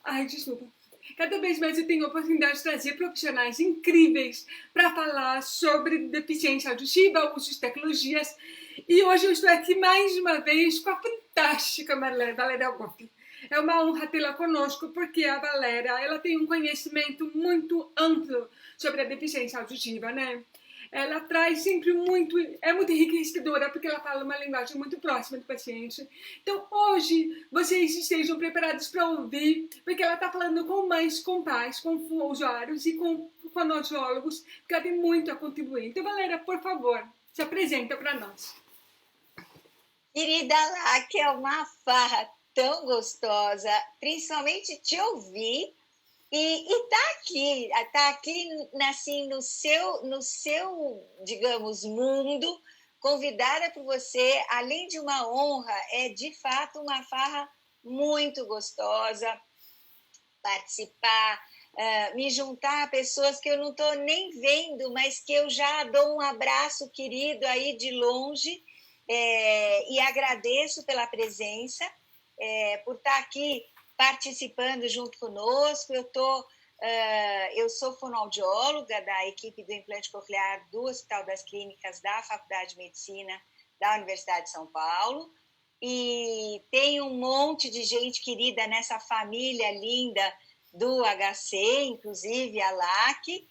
Ai, desculpa. Cada vez mais eu tenho a oportunidade de trazer profissionais incríveis para falar sobre deficiência auditiva, uso de tecnologias. E hoje eu estou aqui mais uma vez com a fantástica Valéria Golpe. É uma honra tê-la conosco, porque a Valéria ela tem um conhecimento muito amplo sobre a deficiência auditiva, né? Ela traz sempre é muito enriquecedora, porque ela fala uma linguagem muito próxima do paciente. Então, hoje, vocês estejam preparados para ouvir, porque ela está falando com mães, com pais, com usuários e com fonoaudiólogos, porque ela tem muito a contribuir. Então, Valéria, por favor, se apresenta para nós. Querida Lá, que é uma farra tão gostosa, principalmente te ouvir e tá aqui assim no seu, digamos, mundo, convidada por você, além de uma honra, é de fato uma farra muito gostosa participar, me juntar a pessoas que eu não estou nem vendo, mas que eu já dou um abraço querido aí de longe, e agradeço pela presença, por estar aqui participando junto conosco. Eu sou fonoaudióloga da equipe do implante coclear do Hospital das Clínicas da Faculdade de Medicina da Universidade de São Paulo, e tem um monte de gente querida nessa família linda do HC, inclusive a LAC,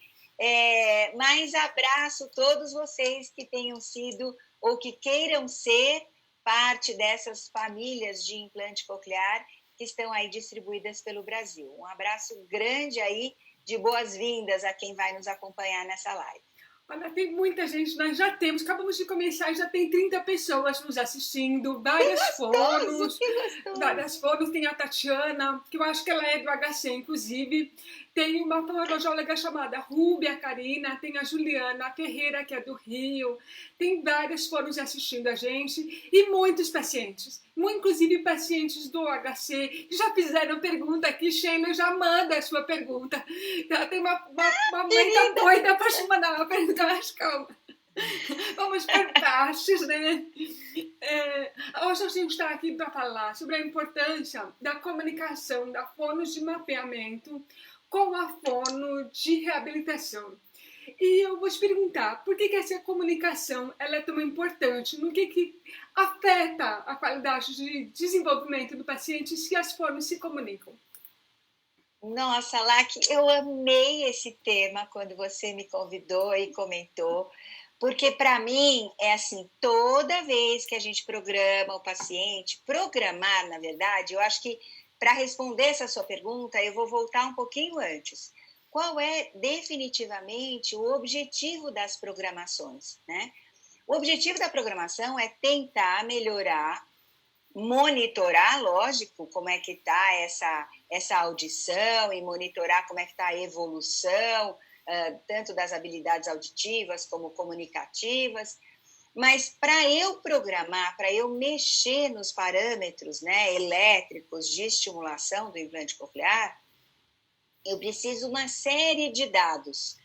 mas abraço todos vocês que tenham sido ou que queiram ser parte dessas famílias de implante coclear que estão aí distribuídas pelo Brasil. Um abraço grande aí, de boas-vindas a quem vai nos acompanhar nessa live. Olha, tem muita gente, nós acabamos de começar, já tem 30 pessoas nos assistindo, várias fonos, tem a Tatiana, que eu acho que ela é do HC, inclusive, tem uma fonoaudióloga chamada Rúbia Karina, tem a Juliana Ferreira, que é do Rio, tem várias fonos assistindo a gente, e muitos pacientes, inclusive pacientes do HC, que já fizeram pergunta aqui. Sheila, já manda a sua pergunta. Ela tem uma mãe tá doida para te mandar uma pergunta mais calma. Vamos por partes, né? Hoje a gente está aqui para falar sobre a importância da comunicação da fono de mapeamento com a fono de reabilitação. E eu vou te perguntar, por que essa comunicação ela é tão importante? No que afeta a qualidade de desenvolvimento do paciente se as fonos se comunicam? Nossa, Lac, eu amei esse tema quando você me convidou e comentou, porque para mim é assim, toda vez que a gente programa o paciente, programar, na verdade, eu acho que para responder essa sua pergunta, eu vou voltar um pouquinho antes. Qual é definitivamente o objetivo das programações, né? O objetivo da programação é tentar melhorar, monitorar, lógico, como é que está essa audição e monitorar como é que está a evolução, tanto das habilidades auditivas como comunicativas. Mas para eu programar, para eu mexer nos parâmetros, né, elétricos de estimulação do implante coclear, eu preciso uma série de dados.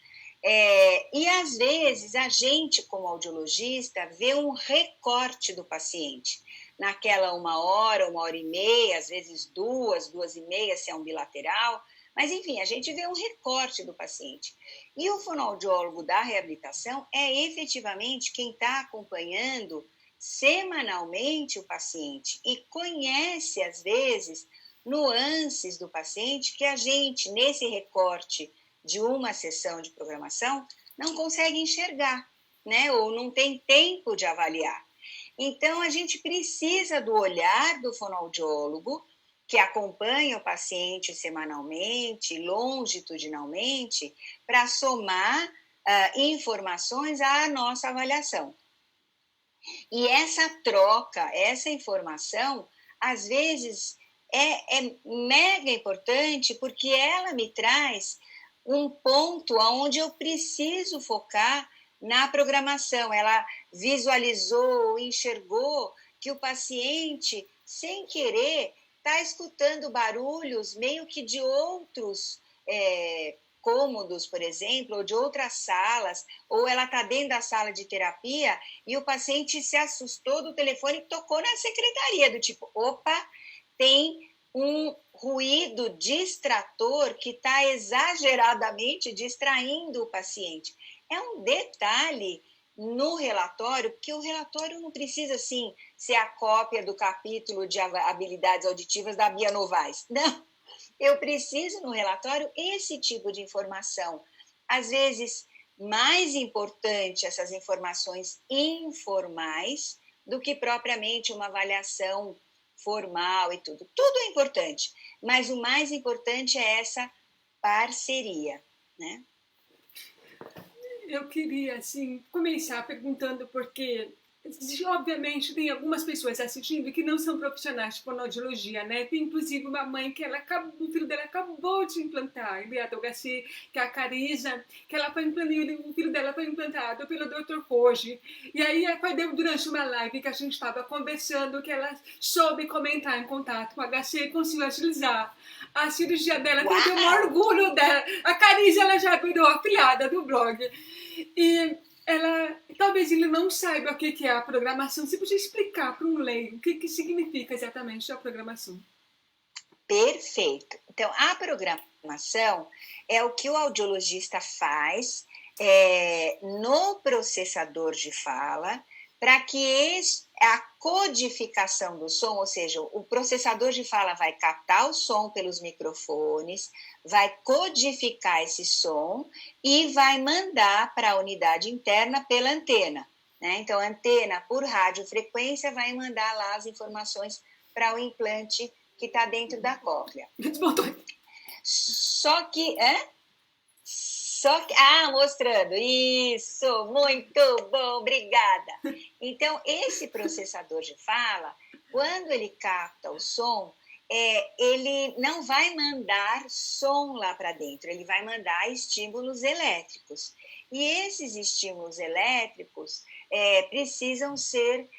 E às vezes a gente, como audiologista, vê um recorte do paciente. Naquela 1 hora e meia, às vezes 2 e meia, se é um bilateral, mas enfim, a gente vê um recorte do paciente. E o fonoaudiólogo da reabilitação é efetivamente quem está acompanhando semanalmente o paciente e conhece, às vezes, nuances do paciente que a gente, nesse recorte de uma sessão de programação, não consegue enxergar, né? Ou não tem tempo de avaliar. Então, a gente precisa do olhar do fonoaudiólogo, que acompanha o paciente semanalmente, longitudinalmente, para somar informações à nossa avaliação. E essa troca, essa informação, às vezes é mega importante, porque ela me traz um ponto onde eu preciso focar na programação. Ela visualizou, enxergou que o paciente, sem querer, está escutando barulhos meio que de outros cômodos, por exemplo, ou de outras salas, ou ela está dentro da sala de terapia e o paciente se assustou do telefone e tocou na secretaria, do tipo, opa, tem um ruído distrator que está exageradamente distraindo o paciente. É um detalhe no relatório, porque o relatório não precisa, assim, ser a cópia do capítulo de habilidades auditivas da Bia Novaes. Não, eu preciso no relatório esse tipo de informação. Às vezes, mais importante essas informações informais do que propriamente uma avaliação formal e tudo. Tudo é importante, mas o mais importante é essa parceria, né? Eu queria, assim, começar perguntando porque, obviamente, tem algumas pessoas assistindo que não são profissionais de fonoaudiologia, né? Tem, inclusive, uma mãe que o filho dela acabou de implantar, ele é HC, que é a Carisa, que o filho dela foi implantado pelo Dr. Koji. E aí, foi durante uma live que a gente estava conversando que ela soube comentar em contato com a HC e conseguiu agilizar a cirurgia dela. Então, eu tenho o maior orgulho dela. A Carisa, ela já virou afilhada do blog. E talvez ele não saiba o que é a programação. Você podia explicar para um leigo o que significa exatamente a programação? Perfeito. Então, a programação é o que o audiologista faz no processador de fala para que a codificação do som, ou seja, o processador de fala vai captar o som pelos microfones, vai codificar esse som e vai mandar para a unidade interna pela antena, né? Então, a antena, por radiofrequência, vai mandar lá as informações para o implante que está dentro da cóclea. Só que... mostrando. Isso, muito bom, obrigada. Então, esse processador de fala, quando ele capta o som, ele não vai mandar som lá para dentro, ele vai mandar estímulos elétricos. E esses estímulos elétricos precisam ser,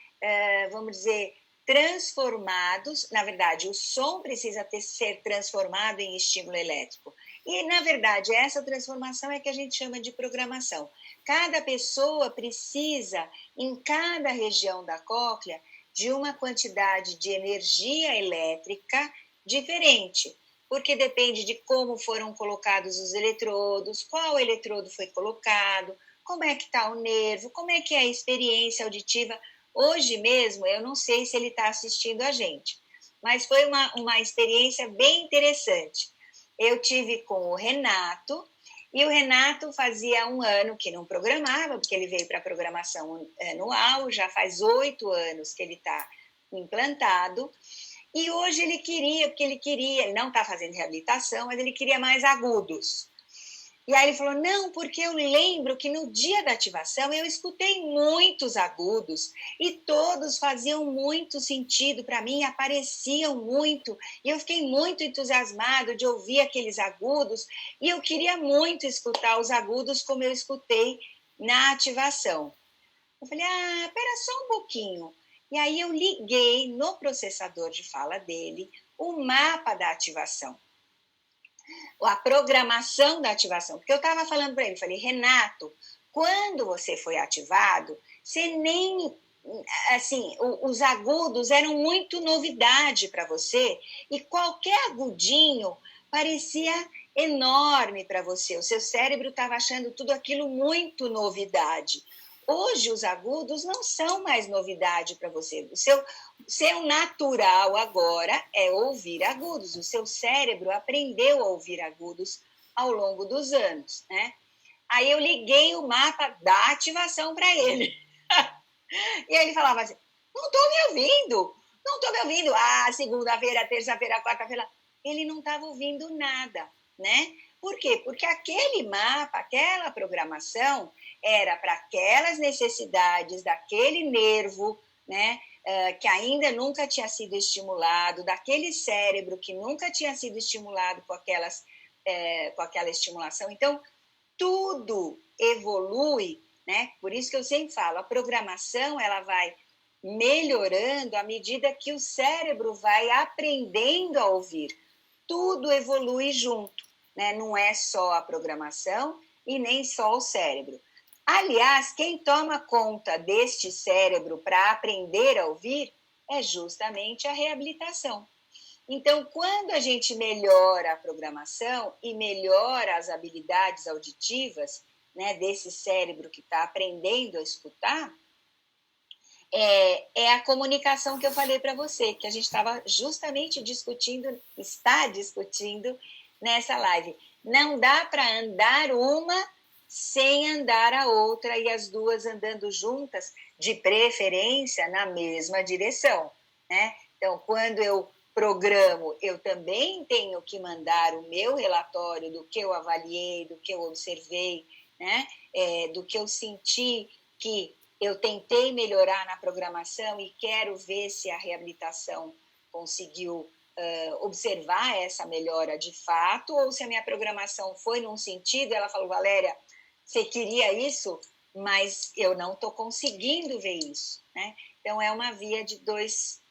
vamos dizer, transformados. Na verdade, o som precisa ser transformado em estímulo elétrico. E, na verdade, essa transformação é que a gente chama de programação. Cada pessoa precisa, em cada região da cóclea, de uma quantidade de energia elétrica diferente, porque depende de como foram colocados os eletrodos, qual eletrodo foi colocado, como é que está o nervo, como é que é a experiência auditiva. Hoje mesmo, eu não sei se ele está assistindo a gente, mas foi uma experiência bem interessante. Eu tive com o Renato, e o Renato fazia 1 ano que não programava, porque ele veio para a programação anual, já faz 8 anos que ele está implantado, e hoje ele não está fazendo reabilitação, mas ele queria mais agudos. E aí ele falou, não, porque eu lembro que no dia da ativação eu escutei muitos agudos e todos faziam muito sentido para mim, apareciam muito, e eu fiquei muito entusiasmado de ouvir aqueles agudos e eu queria muito escutar os agudos como eu escutei na ativação. Eu falei, espera só um pouquinho. E aí eu liguei no processador de fala dele o mapa da ativação. A programação da ativação, porque eu estava falando para ele, falei, Renato, quando você foi ativado, você nem, assim, os agudos eram muito novidade para você, e qualquer agudinho parecia enorme para você, o seu cérebro estava achando tudo aquilo muito novidade. Hoje, os agudos não são mais novidade para você. O seu natural agora é ouvir agudos. O seu cérebro aprendeu a ouvir agudos ao longo dos anos, né? Aí eu liguei o mapa da ativação para ele. E aí ele falava assim, não estou me ouvindo, não estou me ouvindo. Segunda-feira, terça-feira, quarta-feira. Ele não estava ouvindo nada, né? Por quê? Porque aquele mapa, aquela programação era para aquelas necessidades daquele nervo, né, que ainda nunca tinha sido estimulado, daquele cérebro que nunca tinha sido estimulado com aquela estimulação. Então, tudo evolui, né? Por isso que eu sempre falo, a programação ela vai melhorando à medida que o cérebro vai aprendendo a ouvir. Tudo evolui junto, né? Não é só a programação e nem só o cérebro. Aliás, quem toma conta deste cérebro para aprender a ouvir é justamente a reabilitação. Então, quando a gente melhora a programação e melhora as habilidades auditivas, né, desse cérebro que está aprendendo a escutar, é a comunicação que eu falei para você, que a gente estava justamente está discutindo nessa live. Não dá para andar uma sem andar a outra e as duas andando juntas, de preferência na mesma direção, né? Então, quando eu programo, eu também tenho que mandar o meu relatório do que eu avaliei, do que eu observei, né? Do que eu senti que eu tentei melhorar na programação e quero ver se a reabilitação conseguiu observar essa melhora de fato, ou se a minha programação foi num sentido, ela falou, Valéria, você queria isso, mas eu não estou conseguindo ver isso, né? Então, é uma via de dois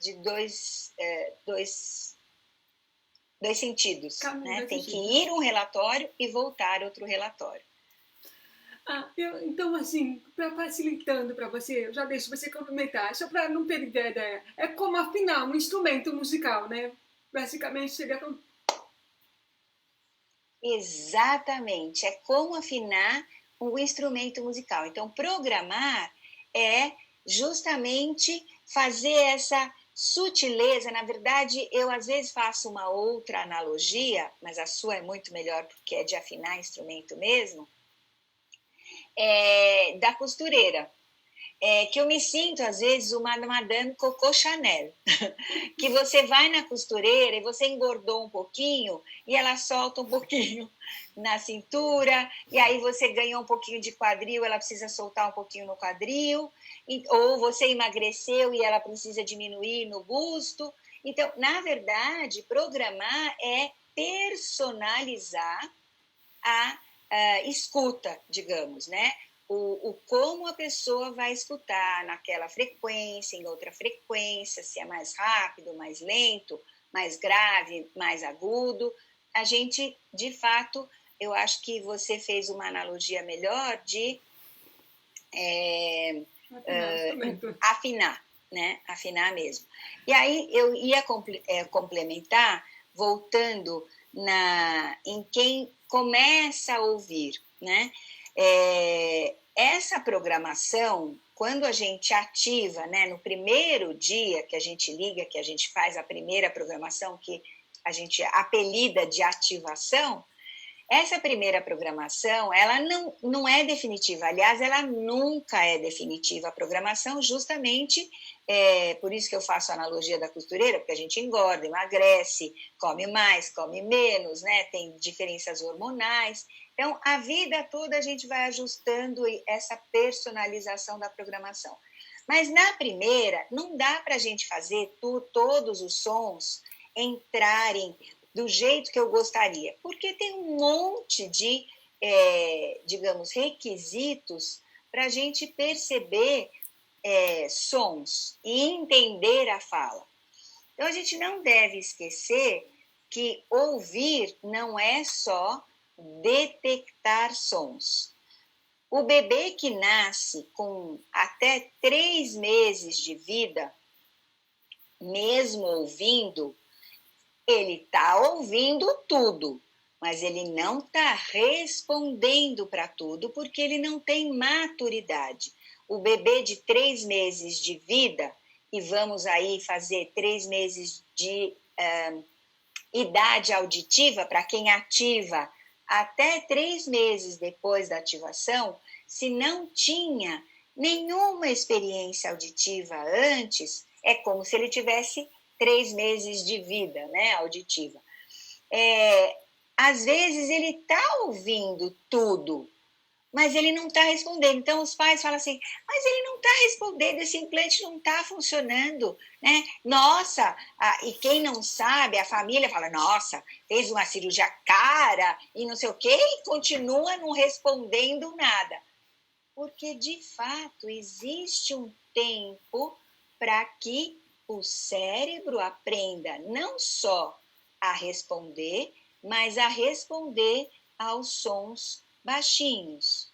sentidos, né? Tem que ir um relatório e voltar outro relatório. Então, assim, facilitando para você, eu já deixo você complementar, só para não perder a ideia. É como afinar um instrumento musical, né? Basicamente, seria como... Exatamente, é como afinar um instrumento musical. Então, programar é justamente fazer essa sutileza. Na verdade, eu às vezes faço uma outra analogia, mas a sua é muito melhor porque é de afinar instrumento mesmo, da costureira. Que eu me sinto, às vezes, uma Madame Coco Chanel, que você vai na costureira e você engordou um pouquinho e ela solta um pouquinho na cintura, e aí você ganhou um pouquinho de quadril, ela precisa soltar um pouquinho no quadril, ou você emagreceu e ela precisa diminuir no busto. Então, na verdade, programar é personalizar a escuta, digamos, né? O como a pessoa vai escutar naquela frequência, em outra frequência, se é mais rápido, mais lento, mais grave, mais agudo. A gente, de fato, eu acho que você fez uma analogia melhor de afinar, né? Afinar mesmo. E aí eu ia complementar, voltando em quem começa a ouvir, né? Essa programação, quando a gente ativa, né, no primeiro dia que a gente liga, que a gente faz a primeira programação, que a gente apelida de ativação, essa primeira programação, ela não é definitiva. Aliás, ela nunca é definitiva. A programação, justamente, por isso que eu faço a analogia da costureira, porque a gente engorda, emagrece, come mais, come menos, né? Tem diferenças hormonais. Então, a vida toda a gente vai ajustando essa personalização da programação. Mas na primeira, não dá para a gente fazer todos os sons entrarem do jeito que eu gostaria, porque tem um monte de, digamos, requisitos para a gente perceber sons e entender a fala. Então, a gente não deve esquecer que ouvir não é só detectar sons. O bebê que nasce com até 3 meses de vida, mesmo ouvindo, ele está ouvindo tudo, mas ele não está respondendo para tudo porque ele não tem maturidade. O bebê de 3 meses de vida, e vamos aí fazer 3 meses de idade auditiva, para quem ativa até 3 meses depois da ativação, se não tinha nenhuma experiência auditiva antes, é como se ele tivesse 3 meses de vida, né, auditiva. Às vezes ele está ouvindo tudo, mas ele não está respondendo. Então, os pais falam assim, mas ele não está respondendo, esse implante não está funcionando, né? Nossa, e quem não sabe, a família fala, nossa, fez uma cirurgia cara e não sei o quê, e continua não respondendo nada. Porque, de fato, existe um tempo para que o cérebro aprenda não só a responder, mas a responder aos sons baixinhos.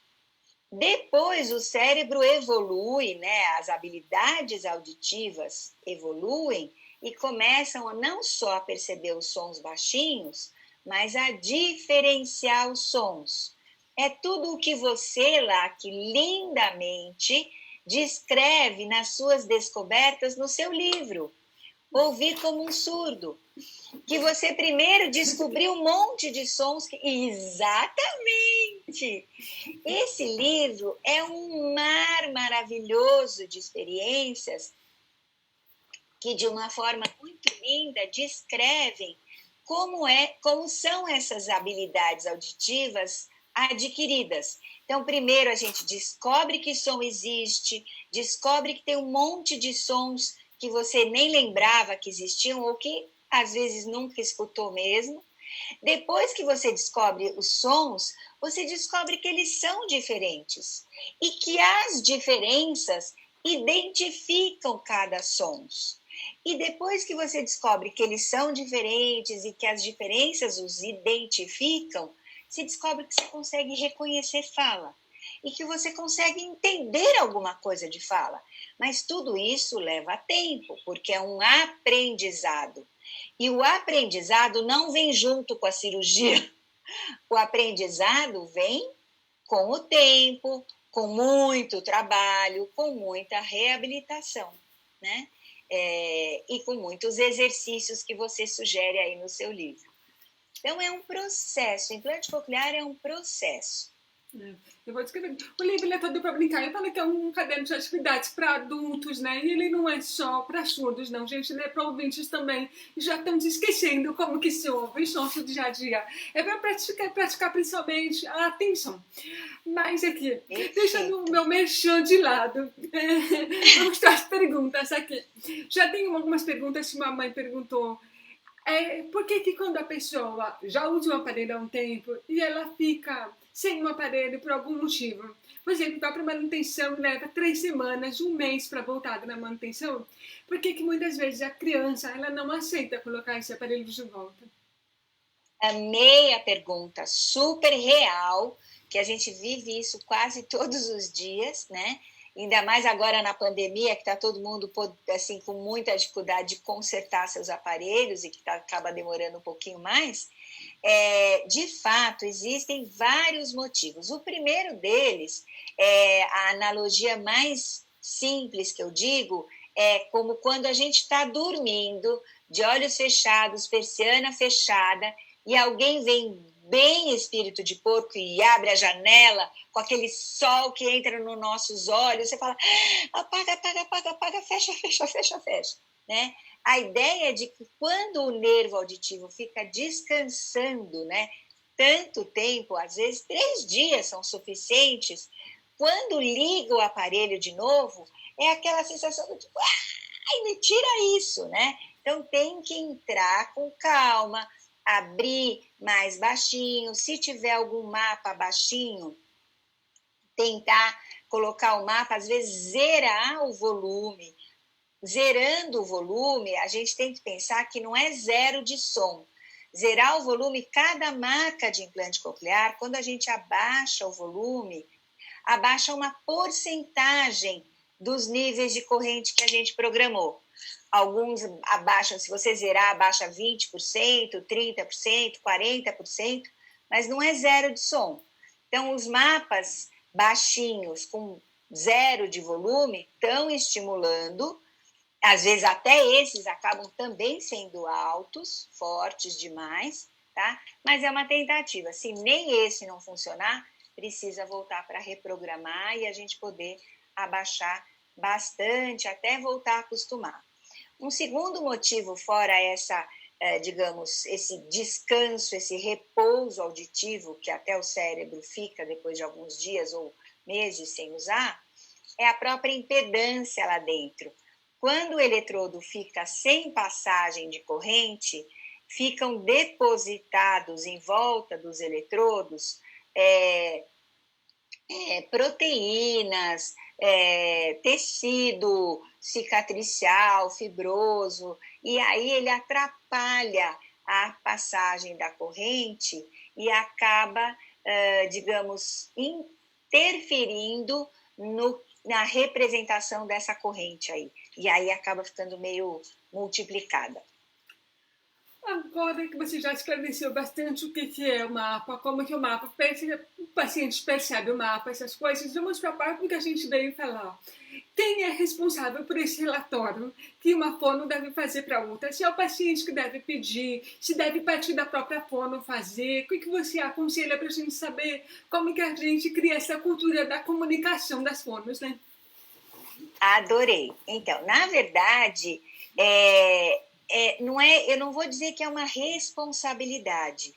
Depois o cérebro evolui, né? As habilidades auditivas evoluem e começam não só a perceber os sons baixinhos, mas a diferenciar os sons. É tudo o que você lá, que lindamente descreve nas suas descobertas no seu livro, Ouvir como um Surdo, que você primeiro descobriu um monte de sons que... Exatamente! Esse livro é um mar maravilhoso de experiências que, de uma forma muito linda, descrevem como são essas habilidades auditivas adquiridas. Então, primeiro a gente descobre que som existe, descobre que tem um monte de sons que você nem lembrava que existiam ou que às vezes nunca escutou mesmo. Depois que você descobre os sons, você descobre que eles são diferentes e que as diferenças identificam cada som. E depois que você descobre que eles são diferentes e que as diferenças os identificam, se descobre que você consegue reconhecer fala e que você consegue entender alguma coisa de fala. Mas tudo isso leva tempo, porque é um aprendizado. E o aprendizado não vem junto com a cirurgia. O aprendizado vem com o tempo, com muito trabalho, com muita reabilitação, né? E com muitos exercícios que você sugere aí no seu livro. Então, é um processo. Implante coclear é um processo. Eu vou descrever. O livro é todo para brincar. Eu falo que é um caderno de atividades para adultos, né? E ele não é só para surdos, não, gente. Ele é para ouvintes também. E já estão se esquecendo como que se ouve o nosso dia a dia. É para praticar principalmente a atenção. Mas aqui, deixando o meu merchan de lado, vamos para as perguntas aqui. Já tem algumas perguntas que uma mãe perguntou. Por que quando a pessoa já usa um aparelho há um tempo e ela fica sem um aparelho por algum motivo, por exemplo, vai para manutenção e leva 3 semanas, um mês para voltar na manutenção, por que muitas vezes a criança ela não aceita colocar esse aparelho de volta? Amei a pergunta, super real, que a gente vive isso quase todos os dias, né? Ainda mais agora na pandemia, que está todo mundo assim, com muita dificuldade de consertar seus aparelhos e que acaba demorando um pouquinho mais. De fato, existem vários motivos. O primeiro deles, a analogia mais simples que eu digo, é como quando a gente está dormindo, de olhos fechados, persiana fechada, e alguém vem bem espírito de porco e abre a janela com aquele sol que entra nos nossos olhos, você fala, apaga, apaga, apaga, apaga, fecha, fecha, fecha, fecha, né? A ideia é de que quando o nervo auditivo fica descansando, né, tanto tempo, às vezes 3 dias são suficientes, quando liga o aparelho de novo, é aquela sensação do tipo, ai, me tira isso, né? Então tem que entrar com calma, abrir mais baixinho, se tiver algum mapa baixinho, tentar colocar o mapa, às vezes zerar o volume. Zerando o volume, a gente tem que pensar que não é zero de som. Zerar o volume, cada marca de implante coclear, quando a gente abaixa o volume, abaixa uma porcentagem dos níveis de corrente que a gente programou. Alguns abaixam, se você zerar, abaixa 20%, 30%, 40%, mas não é zero de som. Então, os mapas baixinhos, com zero de volume, estão estimulando. Às vezes, até esses acabam também sendo altos, fortes demais, tá? Mas é uma tentativa. Se nem esse não funcionar, precisa voltar para reprogramar e a gente poder abaixar bastante, até voltar a acostumar. Um segundo motivo, fora digamos, esse descanso, esse repouso auditivo que até o cérebro fica depois de alguns dias ou meses sem usar, é a própria impedância lá dentro. Quando o eletrodo fica sem passagem de corrente, ficam depositados em volta dos eletrodos proteínas, tecido cicatricial, fibroso, e aí ele atrapalha a passagem da corrente e acaba, digamos, interferindo no na representação dessa corrente aí. E aí acaba ficando meio multiplicada. Agora que você já esclareceu bastante o que é o mapa, como que o mapa, o paciente percebe o mapa, essas coisas, vamos para a parte que a gente veio falar. Quem é responsável por esse relatório que uma fono deve fazer para outra? Se é o paciente que deve pedir, se deve partir da própria fono fazer, o que você aconselha para a gente saber como que a gente cria essa cultura da comunicação das fonos, né? Adorei. Então, na verdade, eu não vou dizer que é uma responsabilidade.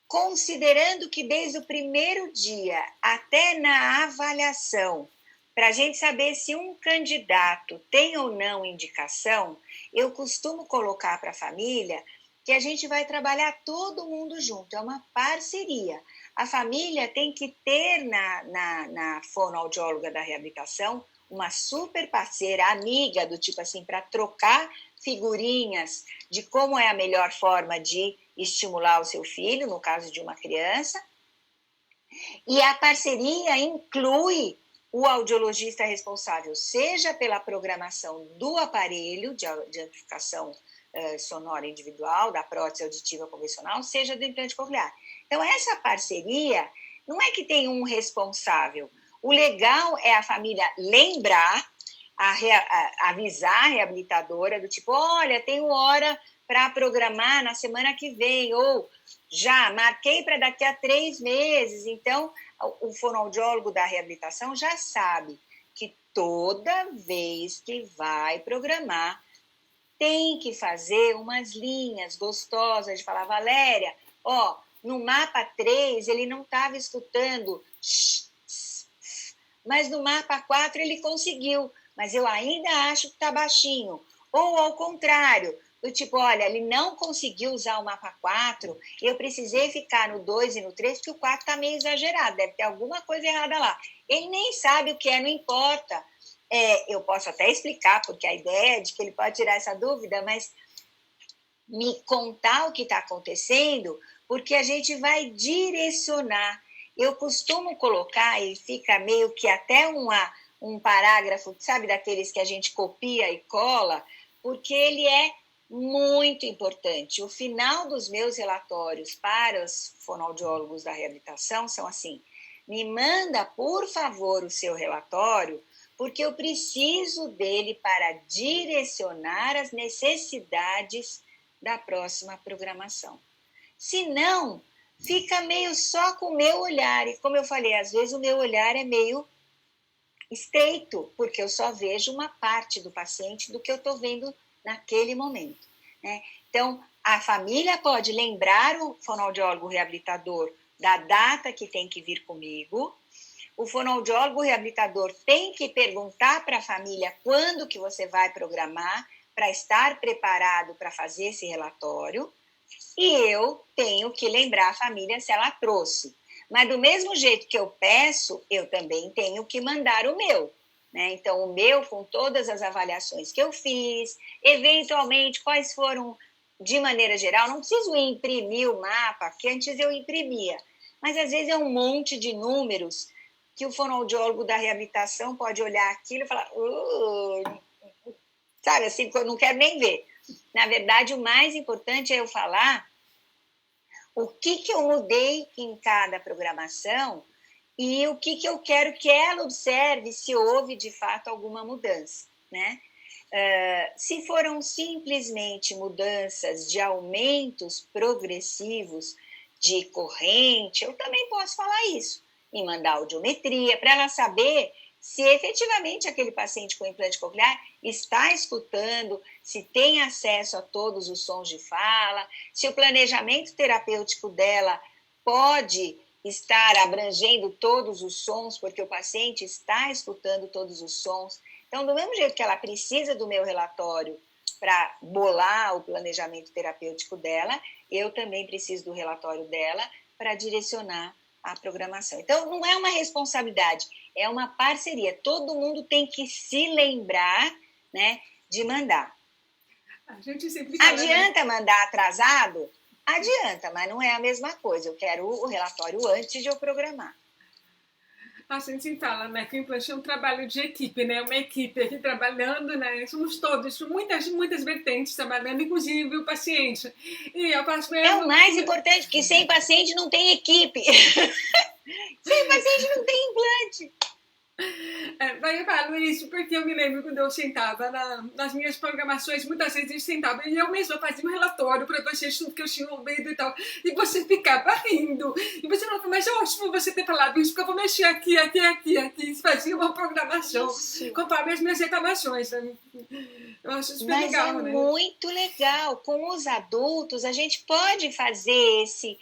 Considerando que desde o primeiro dia até na avaliação, para a gente saber se um candidato tem ou não indicação, eu costumo colocar para a família que a gente vai trabalhar todo mundo junto, é uma parceria. A família tem que ter na fonoaudióloga da reabilitação uma super parceira, amiga, do tipo assim, para trocar figurinhas de como é a melhor forma de estimular o seu filho, no caso de uma criança. E a parceria inclui o audiologista responsável, seja pela programação do aparelho de amplificação sonora individual, da prótese auditiva convencional, seja do implante coclear. Então, essa parceria não é que tem um responsável. O legal é a família lembrar, avisar a reabilitadora do tipo, olha, tenho hora para programar na semana que vem, ou já marquei para daqui a 3 meses. Então, o fonoaudiólogo da reabilitação já sabe que toda vez que vai programar, tem que fazer umas linhas gostosas de falar, Valéria, ó, no mapa 3 ele não estava escutando, mas no mapa 4 ele conseguiu, mas eu ainda acho que está baixinho. Ou ao contrário, do tipo, olha, ele não conseguiu usar o mapa 4, eu precisei ficar no 2 e no 3, porque o 4 está meio exagerado, deve ter alguma coisa errada lá. Ele nem sabe o que é, não importa. Eu posso até explicar, porque a ideia é de que ele pode tirar essa dúvida, mas me contar o que está acontecendo, porque a gente vai direcionar. Eu costumo colocar, e fica meio que até um parágrafo, sabe, daqueles que a gente copia e cola, porque ele é muito importante. O final dos meus relatórios para os fonoaudiólogos da reabilitação são assim, me manda, por favor, o seu relatório, porque eu preciso dele para direcionar as necessidades da próxima programação. Se não, fica meio só com o meu olhar. E como eu falei, às vezes o meu olhar é meio estreito, porque eu só vejo uma parte do paciente do que eu estou vendo naquele momento, né? Então, a família pode lembrar o fonoaudiólogo reabilitador da data que tem que vir comigo. O fonoaudiólogo reabilitador tem que perguntar para a família quando que você vai programar para estar preparado para fazer esse relatório. E eu tenho que lembrar a família se ela trouxe. Mas do mesmo jeito que eu peço, eu também tenho que mandar o meu, né? Então, o meu com todas as avaliações que eu fiz, eventualmente quais foram, de maneira geral, não preciso imprimir o mapa, que antes eu imprimia, mas às vezes é um monte de números que o fonoaudiólogo da reabilitação pode olhar aquilo e falar, sabe, assim, eu não quero nem ver. Na verdade, o mais importante é eu falar o que eu mudei em cada programação e o que eu quero que ela observe se houve, de fato, alguma mudança, né? Se foram simplesmente mudanças de aumentos progressivos de corrente, eu também posso falar isso e mandar audiometria para ela saber se efetivamente aquele paciente com implante coclear está escutando, se tem acesso a todos os sons de fala, se o planejamento terapêutico dela pode estar abrangendo todos os sons, porque o paciente está escutando todos os sons. Então, do mesmo jeito que ela precisa do meu relatório para bolar o planejamento terapêutico dela, eu também preciso do relatório dela para direcionar a programação. Então, não é uma responsabilidade, é uma parceria. Todo mundo tem que se lembrar, né, de mandar. A gente sempre fala, adianta, né? Mandar atrasado? Adianta, mas não é a mesma coisa. Eu quero o relatório antes de eu programar. A gente fala, né, que o implante é um trabalho de equipe, né? Uma equipe aqui trabalhando, né? Somos todos, muitas vertentes trabalhando, inclusive o paciente. E eu faço É mesmo. o mais importante, porque sem paciente não tem equipe. Sem paciente não tem implante. Vai eu falo isso porque eu me lembro quando eu sentava nas minhas programações, muitas vezes eu sentava e eu mesma fazia um relatório para vocês tudo que eu tinha ouvido e tal, e você ficava rindo, e você falava, mas é ótimo você ter falado isso, porque eu vou mexer aqui, fazia uma programação Isso. conforme as minhas reclamações, né? Eu acho super Mas legal, é né? muito legal. Com os adultos, a gente pode fazer esse,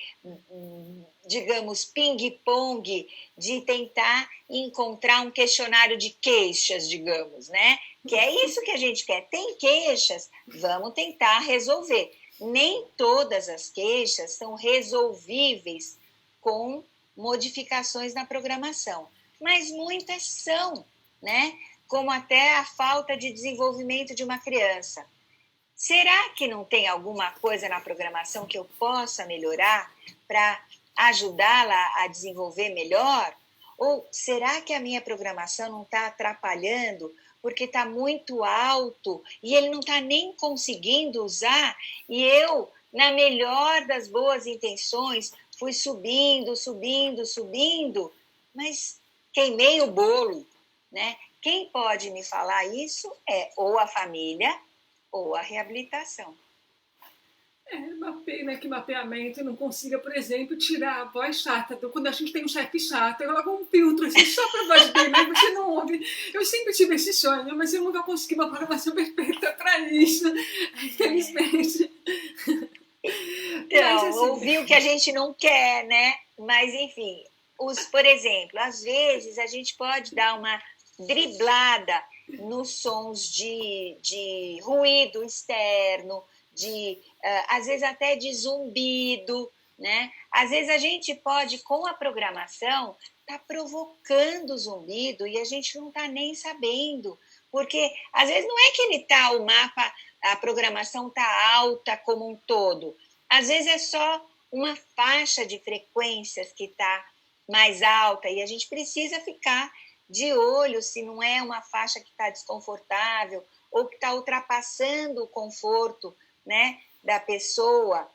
digamos, ping-pong de tentar encontrar um questionário de queixas, digamos, né? Que é isso que a gente quer. Tem queixas, vamos tentar resolver. Nem todas as queixas são resolvíveis com modificações na programação, mas muitas são, né? Como até a falta de desenvolvimento de uma criança. Será que não tem alguma coisa na programação que eu possa melhorar para ajudá-la a desenvolver melhor? Ou será que a minha programação não está atrapalhando porque está muito alto e ele não está nem conseguindo usar e eu, na melhor das boas intenções, fui subindo, mas queimei o bolo, né? Quem pode me falar isso é ou a família ou a reabilitação. É uma pena que mapeamento não consiga, por exemplo, tirar a voz chata. Quando a gente tem um chefe chato, eu coloco um filtro assim, só para a voz dele, mas você não ouve. Eu sempre tive esse sonho, mas eu nunca consegui uma programação perfeita para isso, infelizmente. Então, assim, ouvir o que a gente não quer, né? Mas, enfim, por exemplo, às vezes a gente pode dar uma driblada nos sons de ruído externo, às vezes até de zumbido, né? Às vezes a gente pode, com a programação, tá provocando zumbido e a gente não está nem sabendo, porque às vezes não é que ele tá, o mapa, a programação tá alta como um todo, às vezes é só uma faixa de frequências que está mais alta e a gente precisa ficar de olho se não é uma faixa que está desconfortável ou que está ultrapassando o conforto, né, da pessoa.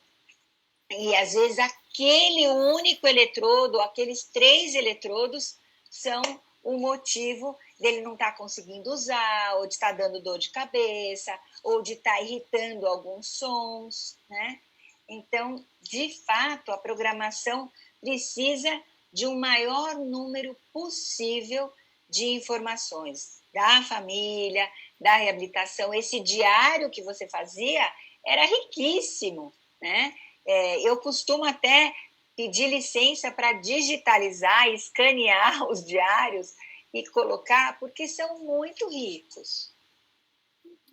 E, às vezes, aquele único eletrodo, aqueles 3 eletrodos, são o motivo dele não estar conseguindo usar, ou de estar dando dor de cabeça, ou de estar irritando alguns sons, né? Então, de fato, a programação precisa de um maior número possível de informações da família, da reabilitação. Esse diário que você fazia era riquíssimo, né? Eu costumo até pedir licença para digitalizar, escanear os diários e colocar, porque são muito ricos.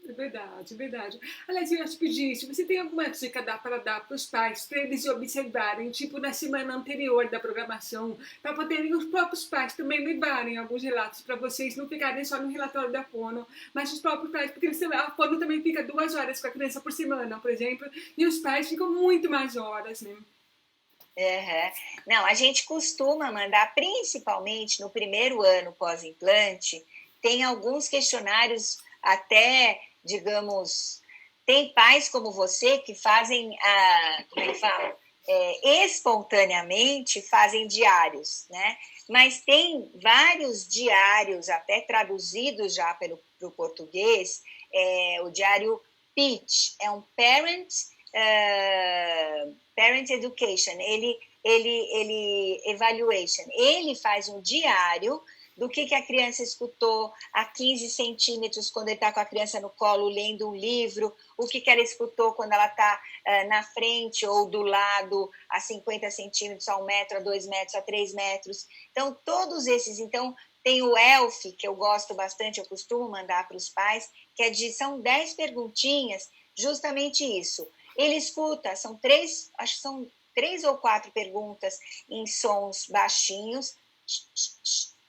É verdade, é verdade. Aliás, eu ia te pedir, se você tem alguma dica para dar para os pais, para eles observarem, tipo na semana anterior da programação, para poderem os próprios pais também levarem alguns relatos para vocês, não ficarem só no relatório da fono, mas os próprios pais, porque a fono também fica 2 horas com a criança por semana, por exemplo, e os pais ficam muito mais horas, né? Uhum. Não, a gente costuma mandar, principalmente no primeiro ano pós-implante, tem alguns questionários até, digamos, tem pais como você que fazem, como é que fala? Espontaneamente fazem diários, né? Mas tem vários diários, até traduzidos já para o português, o diário PEACH, é um Parent Education, ele Evaluation, ele faz um diário do que a criança escutou a 15 centímetros quando ele está com a criança no colo lendo um livro, o que ela escutou quando ela está na frente ou do lado a 50 centímetros, a 1 metro, a 2 metros, a 3 metros. Então, todos esses. Então, tem o ELF, que eu gosto bastante, eu costumo mandar para os pais, que são 10 perguntinhas, justamente isso. Ele escuta, acho que são 3 ou 4 perguntas em sons baixinhos,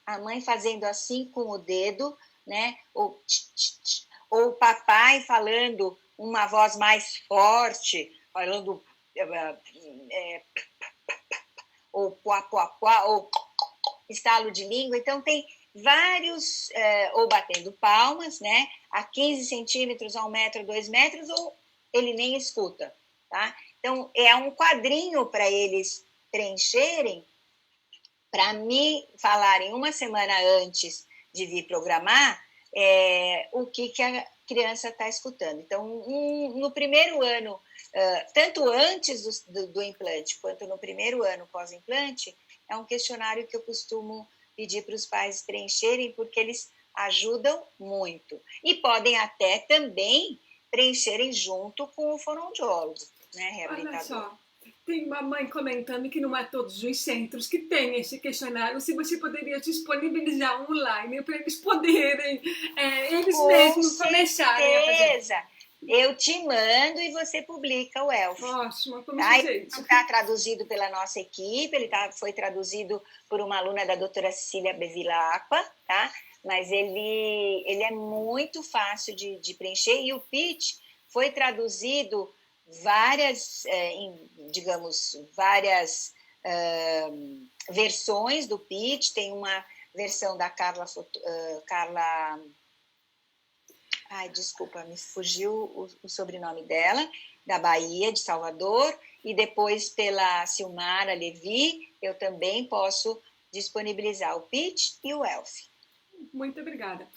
a mãe fazendo assim com o dedo, né? Ou o papai falando uma voz mais forte, falando ou puá, puá, puá, ou estalo de língua. Então, tem vários, ou batendo palmas, né? A 15 centímetros, a 1 metro, 2 metros, ou ele nem escuta, tá? Então, é um quadrinho para eles preencherem, para me falarem uma semana antes de vir programar o que a criança está escutando. Então, no primeiro ano, tanto antes do implante quanto no primeiro ano pós-implante, é um questionário que eu costumo pedir para os pais preencherem, porque eles ajudam muito. E podem até também preencherem junto com o fonoaudiólogo, né, reabilitador. Olha só, tem uma mãe comentando que não é todos os centros que tem esse questionário, se você poderia disponibilizar online para eles poderem, eles mesmos começarem a fazer. Eu te mando e você publica o ELF. Ótimo, como fazer isso? Está traduzido pela nossa equipe, foi traduzido por uma aluna da doutora Cecília Bevilacqua, tá? Mas ele é muito fácil de preencher, e o pitch foi traduzido várias versões do pitch. Tem uma versão da Carla ai, desculpa, me fugiu o sobrenome dela, da Bahia, de Salvador, e depois pela Silmara Levi, eu também posso disponibilizar o pitch e o ELF. Muito obrigada.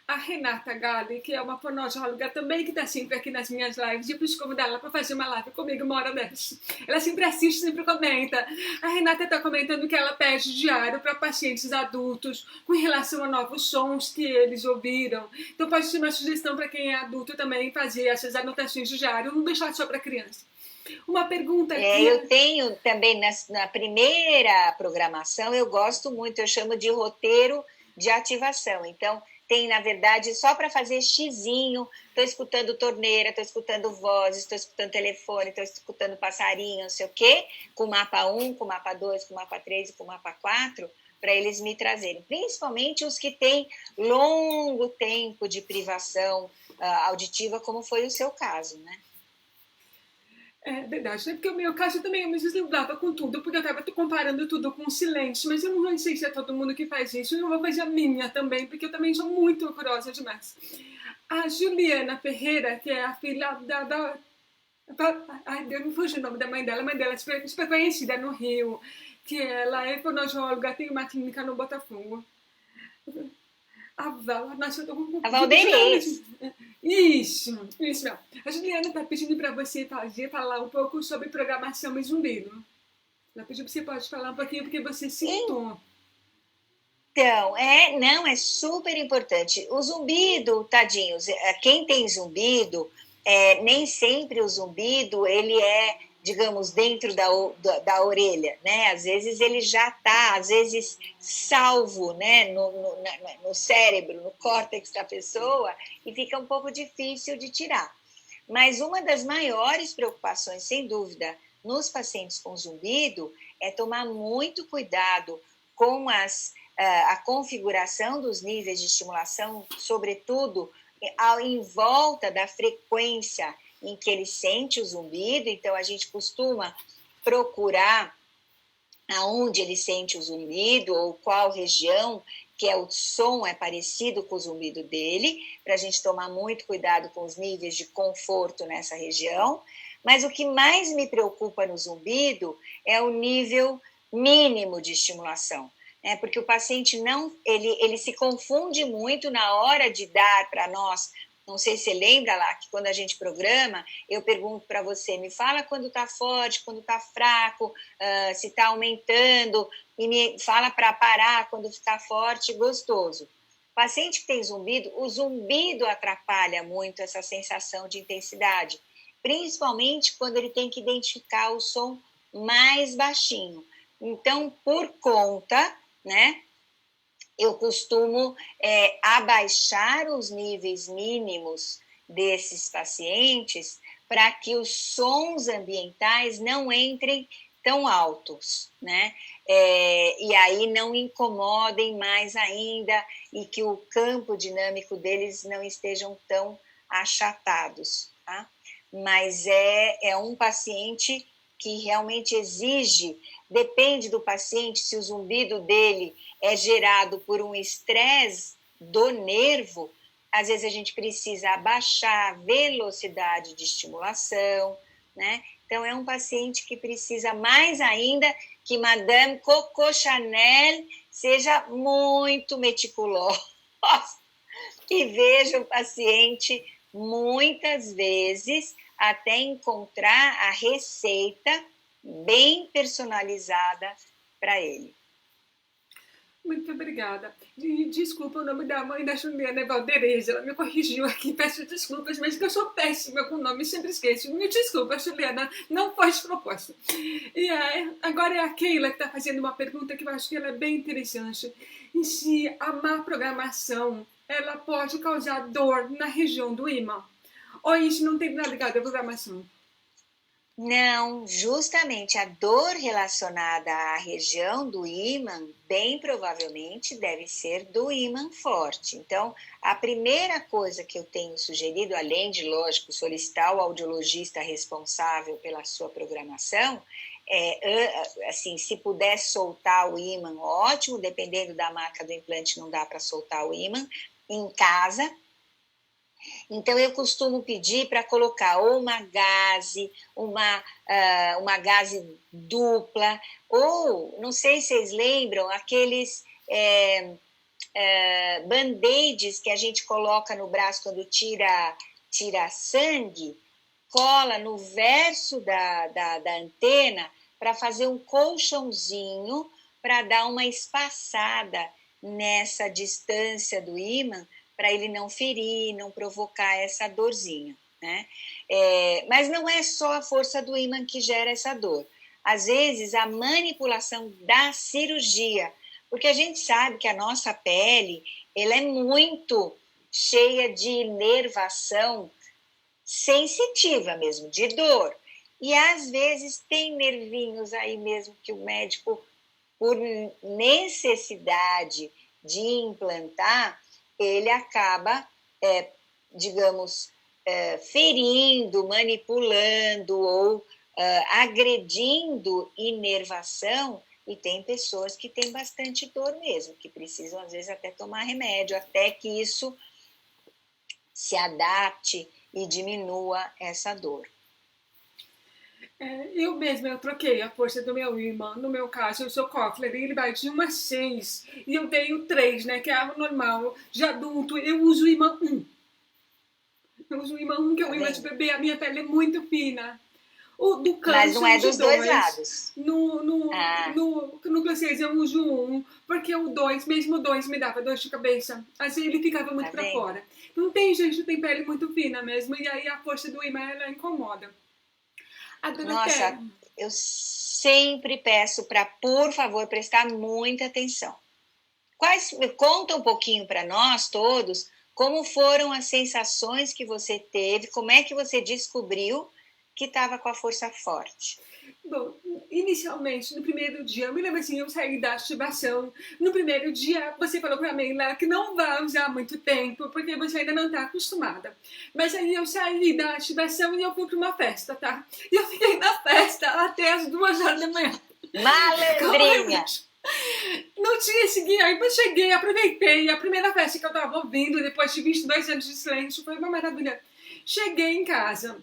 A Renata Gali, que é uma fonoaudióloga também, que está sempre aqui nas minhas lives, eu preciso convidar ela para fazer uma live comigo uma hora dessas. Ela sempre assiste, sempre comenta. A Renata está comentando que ela pede diário para pacientes adultos com relação a novos sons que eles ouviram. Então pode ser uma sugestão para quem é adulto também fazer essas anotações de diário, não deixar só para criança. Uma pergunta aqui... Eu tenho também, na primeira programação, eu gosto muito, eu chamo de roteiro de ativação. Então, tem, na verdade, só para fazer xizinho, estou escutando torneira, estou escutando vozes, estou escutando telefone, estou escutando passarinho, não sei o quê, com o mapa 1, com o mapa 2, com o mapa 3 e com o mapa 4, para eles me trazerem. Principalmente os que têm longo tempo de privação auditiva, como foi o seu caso, né? É verdade, né? Porque o meu caso também, eu me deslumbrava com tudo, porque eu estava comparando tudo com silêncio, mas eu não sei se é todo mundo que faz isso, é uma coisa minha também, porque eu também sou muito curiosa demais. A Juliana Ferreira, que é a filha ai, eu não fugi o nome da mãe dela, a mãe dela é super conhecida no Rio, que ela é fonoaudióloga, tem uma clínica no Botafogo. Nossa, eu tô com... A Valderez. Isso mesmo. A Juliana está pedindo para você falar um pouco sobre programação e zumbido. Ela pediu que você pode falar um pouquinho, porque você citou. Então, é super importante. O zumbido, tadinhos, quem tem zumbido, nem sempre o zumbido, ele é, digamos, dentro da orelha, né? Às vezes ele já está, às vezes, salvo, né? no cérebro, no córtex da pessoa, e fica um pouco difícil de tirar. Mas uma das maiores preocupações, sem dúvida, nos pacientes com zumbido, é tomar muito cuidado com a configuração dos níveis de estimulação, sobretudo em volta da frequência em que ele sente o zumbido. Então, a gente costuma procurar aonde ele sente o zumbido ou qual região que o som é parecido com o zumbido dele, para a gente tomar muito cuidado com os níveis de conforto nessa região. Mas o que mais me preocupa no zumbido é o nível mínimo de estimulação, né? Porque o paciente ele se confunde muito na hora de dar para nós. Não sei se você lembra lá, que quando a gente programa, eu pergunto para você, me fala quando está forte, quando está fraco, se está aumentando, e me fala para parar quando está forte e gostoso. Paciente que tem zumbido, o zumbido atrapalha muito essa sensação de intensidade, principalmente quando ele tem que identificar o som mais baixinho. Então, por conta, né, eu costumo abaixar os níveis mínimos desses pacientes para que os sons ambientais não entrem tão altos, né? E aí não incomodem mais ainda e que o campo dinâmico deles não estejam tão achatados, tá? Mas é um paciente que realmente exige depende do paciente se o zumbido dele é gerado por um estresse do nervo, às vezes a gente precisa abaixar a velocidade de estimulação, né? Então, é um paciente que precisa mais ainda que Madame Coco Chanel seja muito meticulosa e veja o paciente muitas vezes até encontrar a receita bem personalizada para ele. Muito obrigada. E desculpa o nome da mãe da Juliana, é Valdereza. Ela me corrigiu aqui, peço desculpas, mas que eu sou péssima com o nome, sempre esqueço. Me desculpa, Juliana, não foi de propósito. E agora é a Keila que está fazendo uma pergunta que eu acho que ela é bem interessante. E se a má programação, ela pode causar dor na região do ímã? Ou isso não tem nada ligado à programação? Não, justamente a dor relacionada à região do ímã, bem provavelmente deve ser do ímã forte. Então, a primeira coisa que eu tenho sugerido, além de, lógico, solicitar o audiologista responsável pela sua programação, assim, se puder soltar o ímã, ótimo, dependendo da marca do implante, não dá para soltar o ímã, em casa. Então, eu costumo pedir para colocar ou uma gaze, uma gaze dupla, ou, não sei se vocês lembram, aqueles band-aids que a gente coloca no braço quando tira sangue, cola no verso da antena para fazer um colchãozinho, para dar uma espaçada nessa distância do ímã, para ele não ferir, não provocar essa dorzinha, né? Mas não é só a força do ímã que gera essa dor. Às vezes, a manipulação da cirurgia, porque a gente sabe que a nossa pele, ela é muito cheia de inervação sensitiva mesmo, de dor. E, às vezes, tem nervinhos aí mesmo que o médico, por necessidade de implantar, ele acaba, digamos, ferindo, manipulando ou agredindo inervação, e tem pessoas que têm bastante dor mesmo, que precisam, às vezes, até tomar remédio, até que isso se adapte e diminua essa dor. Eu mesma, eu troquei a força do meu ímã. No meu caso, eu sou Koffler, e ele vai de 1 a 6. E eu tenho 3, né, que é o normal. De adulto, eu uso o ímã 1. Eu uso o ímã 1, que é o ímã de bebê. A minha pele é muito fina. O do câncer, mas não é dos dois lados. No Glaciers eu uso 1, porque o 2, mesmo o 2 me dava dor de cabeça. Assim, ele ficava muito pra fora. Não tem gente que tem pele muito fina mesmo, e aí a força do ímã, ela incomoda. Nossa, eu sempre peço para, por favor, prestar muita atenção. Conta um pouquinho para nós todos como foram as sensações que você teve, como é que você descobriu que estava com a força forte. Bom, inicialmente, no primeiro dia, eu me lembro assim, eu saí da ativação. No primeiro dia, você falou para mim lá que não vai usar muito tempo, porque você ainda não está acostumada. Mas aí eu saí da ativação e eu fui para uma festa, tá? E eu fiquei na festa até as 2 horas da manhã. Malandrinha! No dia seguinte, aí eu cheguei, aproveitei. A primeira festa que eu estava ouvindo, depois de 22 anos de silêncio, foi uma maravilha. Cheguei em casa,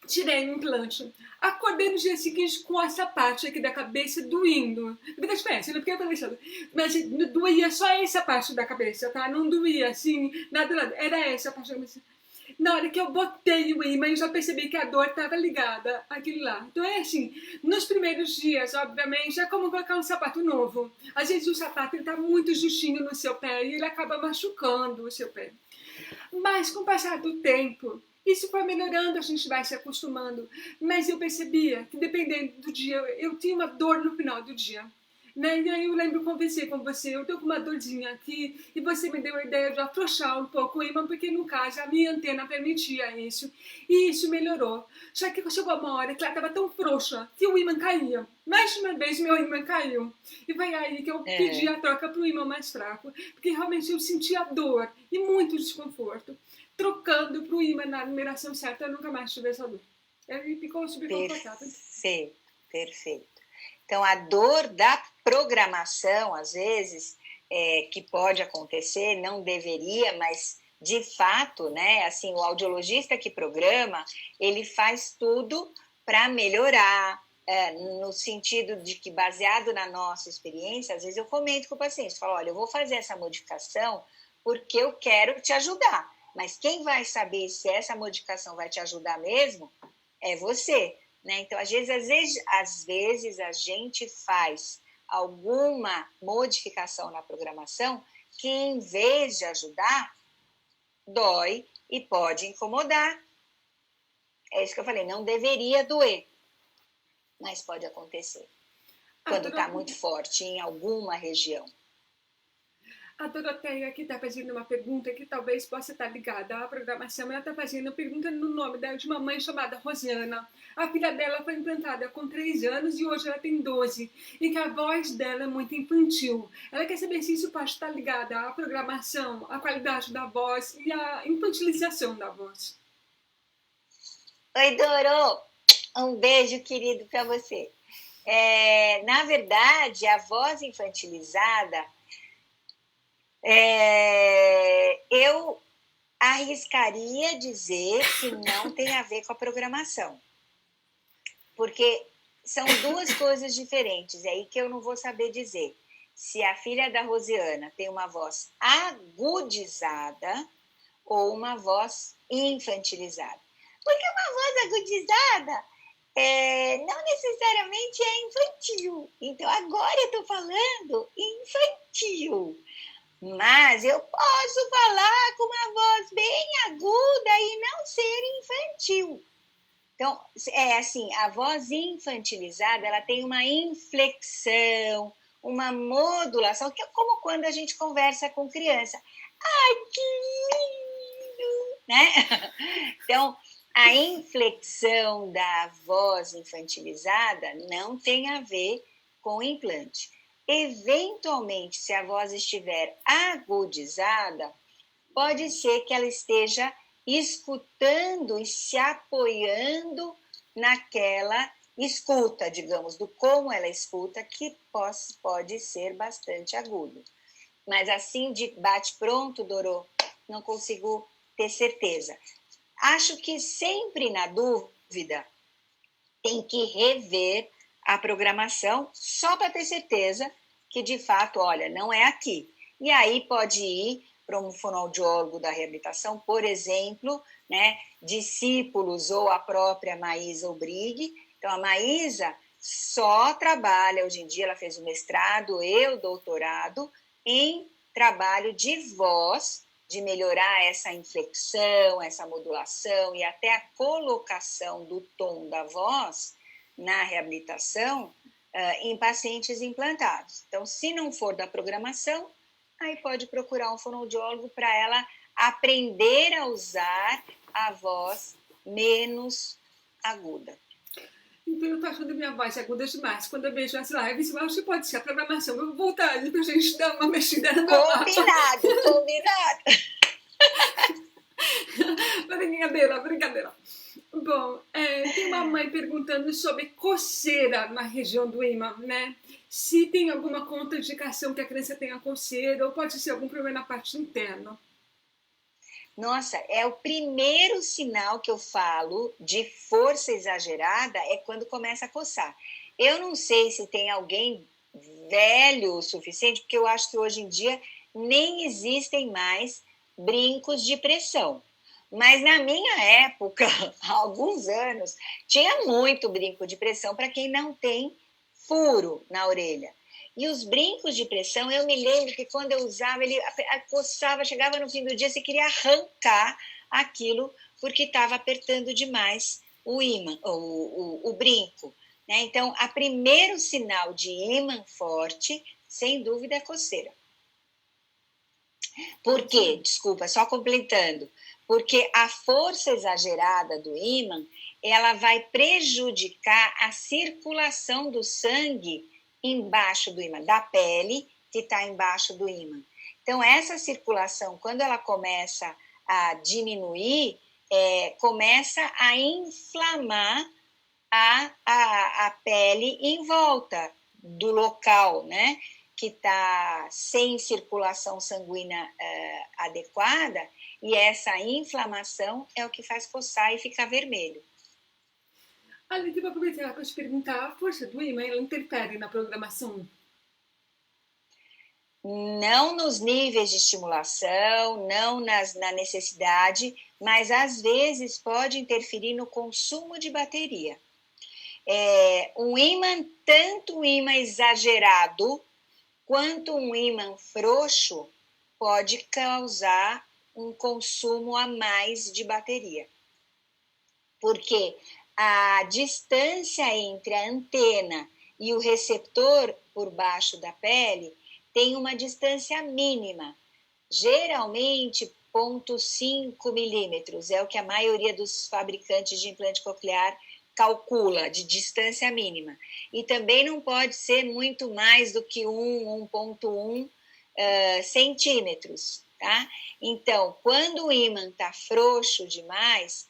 tirei um implante. Acordei no dia seguinte com essa parte aqui da cabeça doendo. Muita diferença, não fiquei pensando. Mas doía só essa parte da cabeça, tá? Não doía assim, nada. Era essa parte da cabeça. Na hora que eu botei o ímã, eu já percebi que a dor estava ligada àquilo lá. Então é assim, nos primeiros dias, obviamente, é como colocar um sapato novo. Às vezes o sapato está muito justinho no seu pé e ele acaba machucando o seu pé. Mas com o passar do tempo, isso foi melhorando, a gente vai se acostumando. Mas eu percebia que, dependendo do dia, eu tinha uma dor no final do dia. Né? E aí eu lembro que conversei com você, eu tô com uma dorzinha aqui, e você me deu a ideia de afrouxar um pouco o ímã, porque no caso a minha antena permitia isso. E isso melhorou. Só que chegou uma hora que ela estava tão frouxa que o ímã caía. Mais de uma vez meu ímã caiu. E foi aí que eu pedi a troca para o ímã mais fraco, porque realmente eu sentia dor e muito desconforto. Trocando para o ímã na numeração certa, eu nunca mais tive essa dor. Ele ficou super confortável. Perfeito. Então, a dor da programação, às vezes, que pode acontecer, não deveria, mas de fato, né? Assim, o audiologista que programa, ele faz tudo para melhorar, no sentido de que, baseado na nossa experiência, às vezes eu comento com o paciente, falo, olha, eu vou fazer essa modificação porque eu quero te ajudar, mas quem vai saber se essa modificação vai te ajudar mesmo é você, né? Então, às vezes a gente faz alguma modificação na programação que, em vez de ajudar, dói e pode incomodar. É isso que eu falei, não deveria doer, mas pode acontecer quando está muito forte em alguma região. A Doroteia aqui está fazendo uma pergunta que talvez possa estar ligada à programação. Ela está fazendo pergunta no nome de uma mãe chamada Rosiana. A filha dela foi implantada com 3 anos e hoje ela tem 12. E que a voz dela é muito infantil. Ela quer saber se isso pode estar ligado à programação, à qualidade da voz e à infantilização da voz. Oi, Doro! Um beijo querido para você. Na verdade, a voz infantilizada, eu arriscaria dizer que não tem a ver com a programação. Porque são duas coisas diferentes. É aí que eu não vou saber dizer se a filha da Rosiana tem uma voz agudizada ou uma voz infantilizada. Porque uma voz agudizada não necessariamente é infantil. Então, agora eu estou falando infantil. Mas eu posso falar com uma voz bem aguda e não ser infantil. Então, assim, a voz infantilizada, ela tem uma inflexão, uma modulação, que é como quando a gente conversa com criança. Ai, que lindo! Né? Então, a inflexão da voz infantilizada não tem a ver com implante. Eventualmente, se a voz estiver agudizada, pode ser que ela esteja escutando e se apoiando naquela escuta, digamos, do como ela escuta, que pode ser bastante agudo. Mas assim, de bate-pronto, Dorô, não consigo ter certeza. Acho que sempre na dúvida tem que rever a programação só para ter certeza que, de fato, olha, não é aqui. E aí pode ir para um fonoaudiólogo da reabilitação, por exemplo, né, discípulos ou a própria Maísa Obrig. Então, a Maísa só trabalha, hoje em dia ela fez o mestrado e o doutorado em trabalho de voz, de melhorar essa inflexão, essa modulação e até a colocação do tom da voz na reabilitação em pacientes implantados. Então, se não for da programação, aí pode procurar um fonoaudiólogo para ela aprender a usar a voz menos aguda. Então, eu estou achando minha voz aguda demais. Quando eu vejo as lives, eu acho que pode ser a programação. Eu vou voltar ali para a gente dar uma mexida no meu mapa. Combinado. Brincadeira. Bom, tem uma mãe perguntando sobre coceira na região do ímã, né? Se tem alguma contraindicação que a criança tenha coceira ou pode ser algum problema na parte interna. Nossa, é o primeiro sinal que eu falo de força exagerada é quando começa a coçar. Eu não sei se tem alguém velho o suficiente, porque eu acho que hoje em dia nem existem mais brincos de pressão. Mas na minha época, há alguns anos, tinha muito brinco de pressão para quem não tem furo na orelha. E os brincos de pressão, eu me lembro que quando eu usava, ele coçava, chegava no fim do dia, você queria arrancar aquilo porque estava apertando demais o ímã, o brinco. Né? Então, o primeiro sinal de ímã forte, sem dúvida, é coceira. Por quê? Desculpa, só completando. Porque a força exagerada do ímã, ela vai prejudicar a circulação do sangue embaixo do ímã, da pele que está embaixo do ímã. Então, essa circulação, quando ela começa a diminuir, começa a inflamar a pele em volta do local, né, que está sem circulação sanguínea adequada, e essa inflamação é o que faz coçar e ficar vermelho. Ali, devo aproveitar para te perguntar, a força do ímã, ela interfere na programação? Não nos níveis de estimulação, não na necessidade, mas às vezes pode interferir no consumo de bateria. Um ímã, tanto um ímã exagerado quanto um ímã frouxo, pode causar um consumo a mais de bateria. Porque a distância entre a antena e o receptor por baixo da pele tem uma distância mínima, geralmente 0,5 milímetros, é o que a maioria dos fabricantes de implante coclear calcula, de distância mínima. E também não pode ser muito mais do que 1,1 centímetros, tá? Então, quando o ímã está frouxo demais,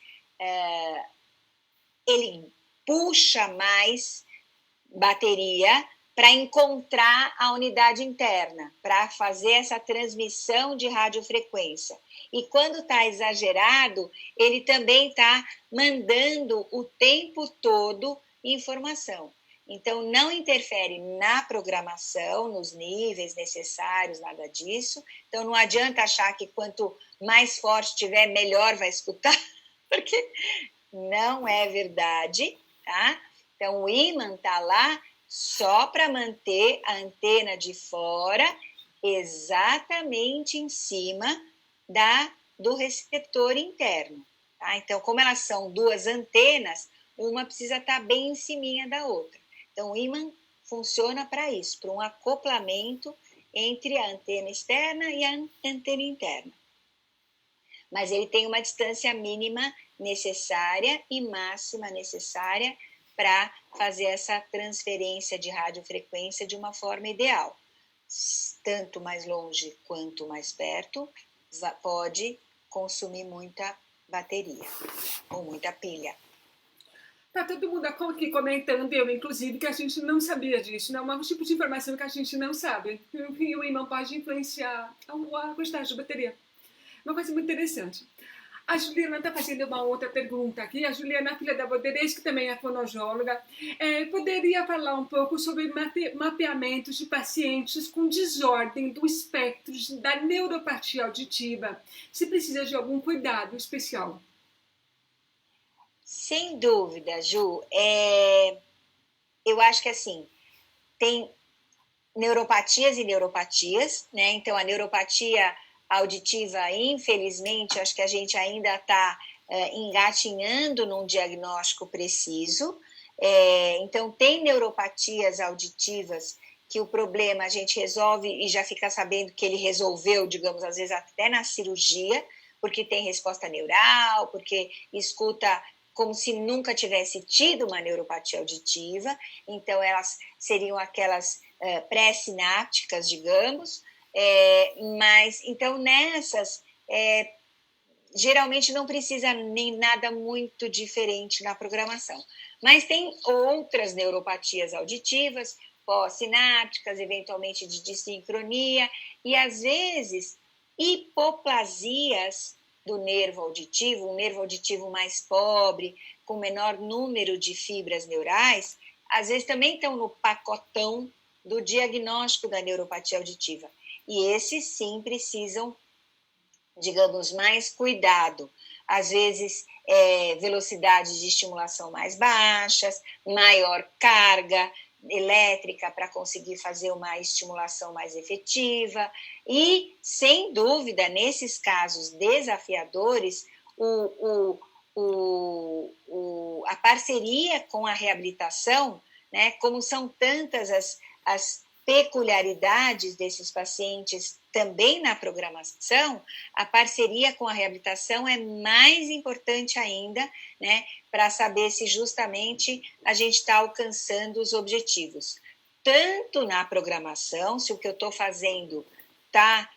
ele puxa mais bateria para encontrar a unidade interna, para fazer essa transmissão de radiofrequência. E quando está exagerado, ele também está mandando o tempo todo informação. Então, não interfere na programação, nos níveis necessários, nada disso. Então, não adianta achar que quanto mais forte tiver, melhor vai escutar, porque não é verdade, tá? Então, o ímã está lá só para manter a antena de fora exatamente em cima do receptor interno. Tá? Então, como elas são duas antenas, uma precisa estar bem em cima da outra. Então, o ímã funciona para isso, para um acoplamento entre a antena externa e a antena interna. Mas ele tem uma distância mínima necessária e máxima necessária para fazer essa transferência de radiofrequência de uma forma ideal. Tanto mais longe quanto mais perto, pode consumir muita bateria ou muita pilha. Tá todo mundo aqui comentando, eu inclusive, que a gente não sabia disso, né? Um tipo de informação que a gente não sabe. Que o ímã pode influenciar a quantidade de bateria. Uma coisa muito interessante. A Juliana está fazendo uma outra pergunta aqui. A Juliana, filha da Boderês, que também é fonoaudióloga, poderia falar um pouco sobre mapeamentos de pacientes com desordem do espectro da neuropatia auditiva, se precisa de algum cuidado especial? Sem dúvida, Ju. Eu acho que assim, tem neuropatias e neuropatias, né? Então, a neuropatia auditiva, infelizmente, acho que a gente ainda está engatinhando num diagnóstico preciso. Então, tem neuropatias auditivas que o problema a gente resolve e já fica sabendo que ele resolveu, digamos, às vezes até na cirurgia, porque tem resposta neural, porque escuta como se nunca tivesse tido uma neuropatia auditiva. Então, elas seriam aquelas pré-sinápticas, digamos. Mas, então, nessas, geralmente não precisa nem nada muito diferente na programação. Mas tem outras neuropatias auditivas, pós-sinápticas, eventualmente de dissincronia, e às vezes hipoplasias do nervo auditivo, um nervo auditivo mais pobre, com menor número de fibras neurais, às vezes também estão no pacotão do diagnóstico da neuropatia auditiva. E esses sim precisam, digamos, mais cuidado. Às vezes, velocidades de estimulação mais baixas, maior carga elétrica para conseguir fazer uma estimulação mais efetiva. E, sem dúvida, nesses casos desafiadores, a parceria com a reabilitação, né, como são tantas as peculiaridades desses pacientes também na programação, a parceria com a reabilitação é mais importante ainda, né, para saber se justamente a gente está alcançando os objetivos. Tanto na programação, se o que eu estou fazendo está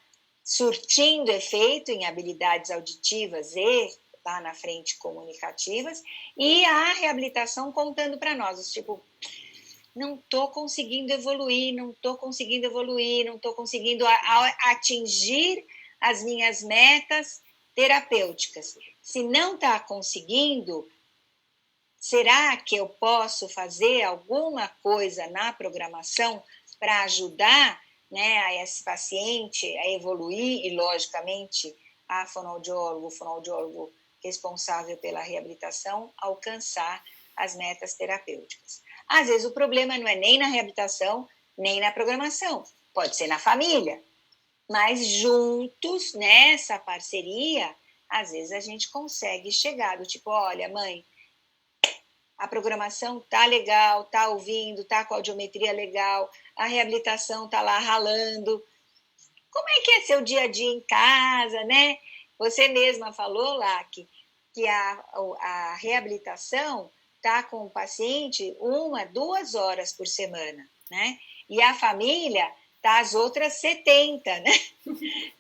surtindo efeito em habilidades auditivas e lá na frente comunicativas, e a reabilitação contando para nós, tipo, não estou conseguindo evoluir, não estou conseguindo atingir as minhas metas terapêuticas. Se não está conseguindo, será que eu posso fazer alguma coisa na programação para ajudar, né, a esse paciente a evoluir e, logicamente, o fonoaudiólogo responsável pela reabilitação alcançar as metas terapêuticas? Às vezes o problema não é nem na reabilitação, nem na programação, pode ser na família, mas juntos, nessa parceria, às vezes a gente consegue chegar do tipo, olha, mãe, a programação tá legal, tá ouvindo, tá com a audiometria legal, a reabilitação tá lá ralando. Como é que é seu dia a dia em casa, né? Você mesma falou lá que a reabilitação tá com o paciente 1, 2 horas por semana, né? E a família tá as outras 70, né?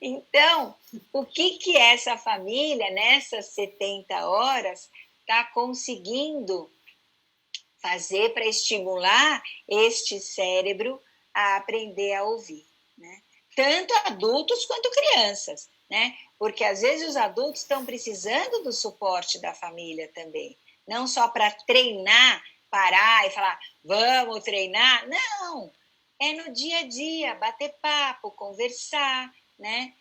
Então, o que essa família, nessas 70 horas, está conseguindo fazer para estimular este cérebro a aprender a ouvir, né? Tanto adultos quanto crianças, né? Porque às vezes os adultos estão precisando do suporte da família também, não só para treinar, parar e falar, vamos treinar, não, é no dia a dia, bater papo, conversar, né?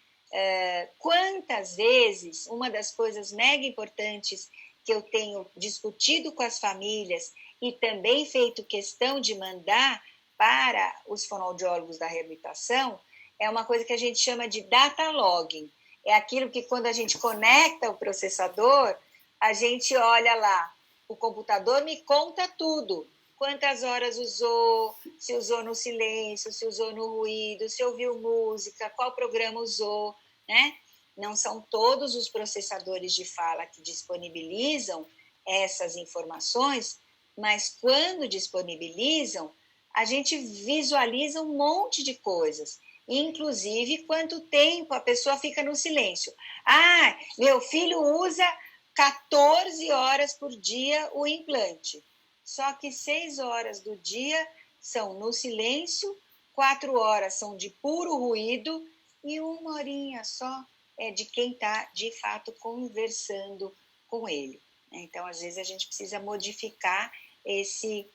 Quantas vezes, uma das coisas mega importantes que eu tenho discutido com as famílias e também feito questão de mandar para os fonoaudiólogos da reabilitação, é uma coisa que a gente chama de data logging. É aquilo que quando a gente conecta o processador, a gente olha lá, o computador me conta tudo. Quantas horas usou, se usou no silêncio, se usou no ruído, se ouviu música, qual programa usou, né? Não são todos os processadores de fala que disponibilizam essas informações, mas quando disponibilizam, a gente visualiza um monte de coisas, inclusive quanto tempo a pessoa fica no silêncio. Ah, meu filho usa 14 horas por dia o implante, só que 6 horas do dia são no silêncio, 4 horas são de puro ruído e 1 horinha só é de quem está, de fato, conversando com ele. Então, às vezes, a gente precisa modificar esse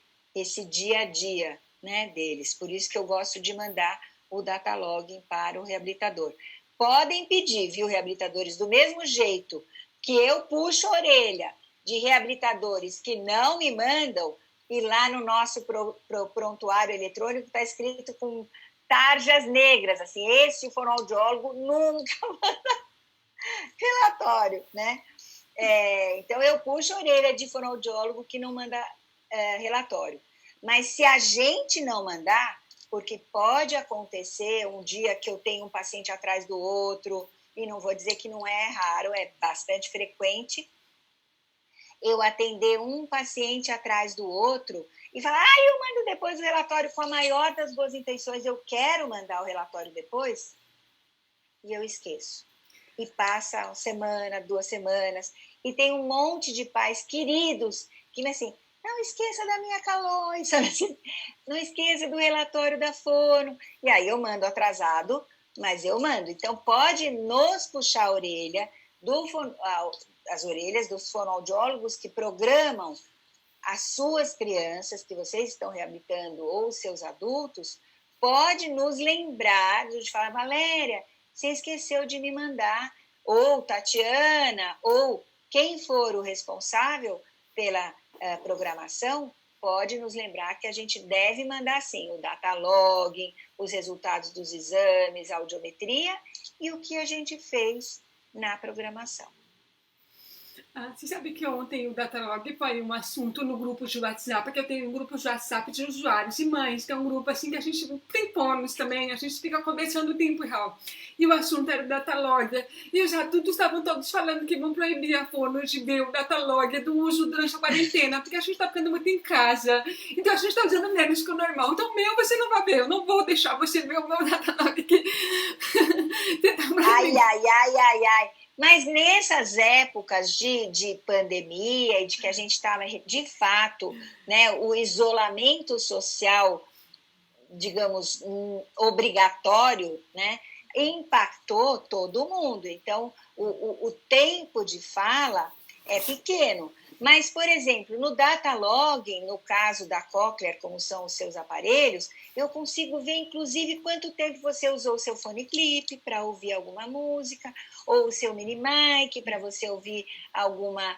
dia a dia, né, deles. Por isso que eu gosto de mandar o data logging para o reabilitador. Podem pedir, viu, reabilitadores, do mesmo jeito que eu puxo a orelha de reabilitadores que não me mandam, e lá no nosso prontuário eletrônico está escrito com tarjas negras, assim, esse fonoaudiólogo nunca manda relatório, né? Então, eu puxo a orelha de fonoaudiólogo que não manda relatório. Mas se a gente não mandar, porque pode acontecer um dia que eu tenho um paciente atrás do outro, e não vou dizer que não é raro, é bastante frequente, eu atender um paciente atrás do outro e falar, eu mando depois o relatório com a maior das boas intenções, eu quero mandar o relatório depois, e eu esqueço. E passa 1 semana, 2 semanas, e tem um monte de pais queridos que, assim, não esqueça da minha calói, sabe assim? Não esqueça do relatório da fono. E aí eu mando atrasado, mas eu mando. Então, pode nos puxar a orelha, as orelhas dos fonoaudiólogos que programam as suas crianças que vocês estão reabilitando ou seus adultos, pode nos lembrar de falar, Valéria, você esqueceu de me mandar, ou Tatiana, ou quem for o responsável pela programação, pode nos lembrar que a gente deve mandar, sim, o data logging, os resultados dos exames, a audiometria e o que a gente fez na programação. Você sabe que ontem o Datalog foi um assunto no grupo de WhatsApp, porque eu tenho um grupo de WhatsApp de usuários e mães, que é um grupo assim que a gente tem fones também, a gente fica conversando o tempo real. E o assunto era o Datalog. E os adultos estavam todos falando que vão proibir a fono de ver o Datalog do uso durante a quarentena, porque a gente está ficando muito em casa. Então a gente está usando menos que o normal. Então, você não vai ver, eu não vou deixar você ver o meu Datalog aqui. Ai. Mas nessas épocas de pandemia e de que a gente estava, de fato, né, o isolamento social, digamos, obrigatório, né, impactou todo mundo. Então, o tempo de fala é pequeno. Mas, por exemplo, no data logging, no caso da Cochlear, como são os seus aparelhos, eu consigo ver, inclusive, quanto tempo você usou o seu fone clip para ouvir alguma música, ou o seu mini mic para você ouvir alguma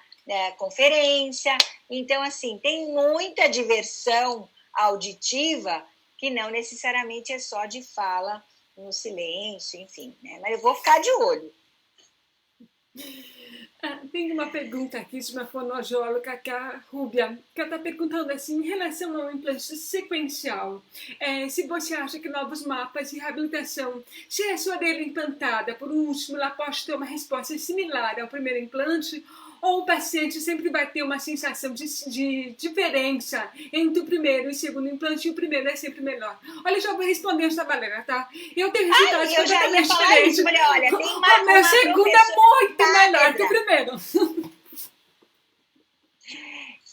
conferência. Então, assim, tem muita diversão auditiva que não necessariamente é só de fala no silêncio, enfim, né? Mas eu vou ficar de olho. Tem uma pergunta aqui de uma fonoaudióloga, que é a Rúbia, que ela está perguntando assim, em relação ao implante sequencial, se você acha que novos mapas de reabilitação, se a sua orelha implantada por último, ela pode ter uma resposta similar ao primeiro implante, ou o paciente sempre vai ter uma sensação de diferença entre o primeiro e o segundo implante, e o primeiro é sempre melhor. Olha, já vou responder essa Valéria, tá? Eu tenho resultados completamente diferentes. Falei, olha, tem o meu segundo é muito melhor que o primeiro.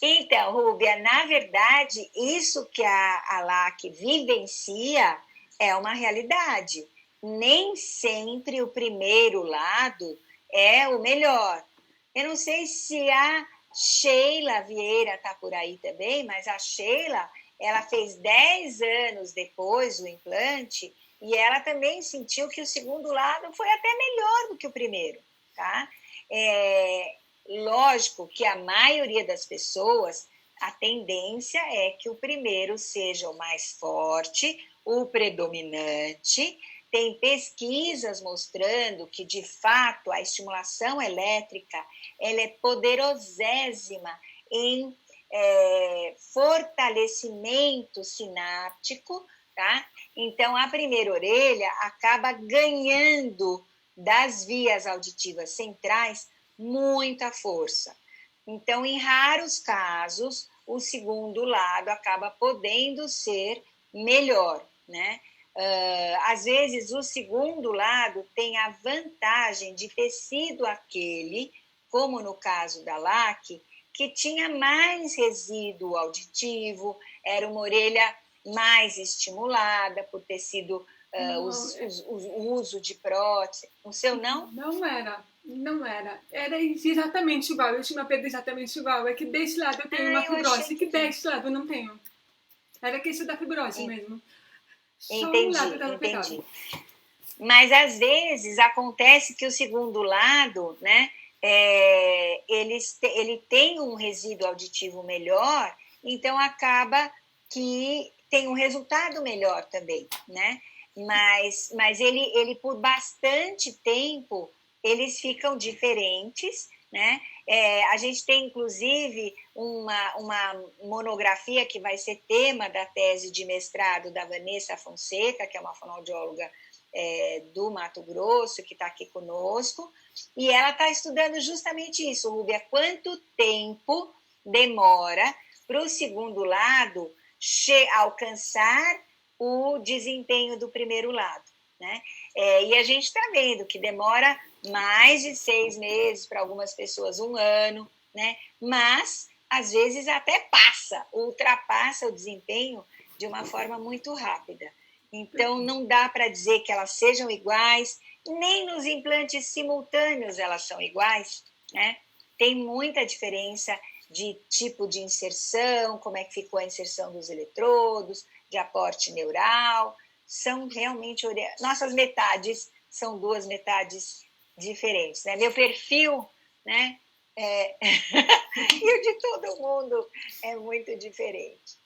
Então, Rúbia, na verdade, isso que a LAC vivencia é uma realidade. Nem sempre o primeiro lado é o melhor. Eu não sei se a Sheila Vieira está por aí também, mas a Sheila, ela fez 10 anos depois o implante e ela também sentiu que o segundo lado foi até melhor do que o primeiro, tá? Lógico que a maioria das pessoas, a tendência é que o primeiro seja o mais forte, o predominante. Tem pesquisas mostrando que, de fato, a estimulação elétrica ela é poderosíssima em fortalecimento sináptico, tá? Então, a primeira orelha acaba ganhando das vias auditivas centrais muita força. Então, em raros casos, o segundo lado acaba podendo ser melhor, né? Às vezes, o segundo lado tem a vantagem de ter sido aquele, como no caso da LAC, que tinha mais resíduo auditivo, era uma orelha mais estimulada por ter sido o uso de prótese. O seu não? Não era. Era exatamente igual. Eu tinha uma perda exatamente igual. É que desse lado eu tenho uma fibrose, que desse lado eu não tenho. Era a questão da fibrose mesmo. Entendi. Mas, às vezes, acontece que o segundo lado, né, ele tem um resíduo auditivo melhor, então acaba que tem um resultado melhor também, né? Mas ele por bastante tempo, eles ficam diferentes, né? A gente tem, inclusive, uma monografia que vai ser tema da tese de mestrado da Vanessa Fonseca, que é uma fonoaudióloga do Mato Grosso, que está aqui conosco, e ela está estudando justamente isso, Rúbia, quanto tempo demora para o segundo lado alcançar o desempenho do primeiro lado, né? E a gente está vendo que demora mais de 6 meses, para algumas pessoas 1 ano, né? Mas, às vezes, até ultrapassa o desempenho de uma forma muito rápida. Então, não dá para dizer que elas sejam iguais, nem nos implantes simultâneos elas são iguais, né? Tem muita diferença de tipo de inserção, como é que ficou a inserção dos eletrodos, de aporte neural. São realmente... Nossas metades são 2 metades diferentes, né? Meu perfil, né? E o de todo mundo é muito diferente.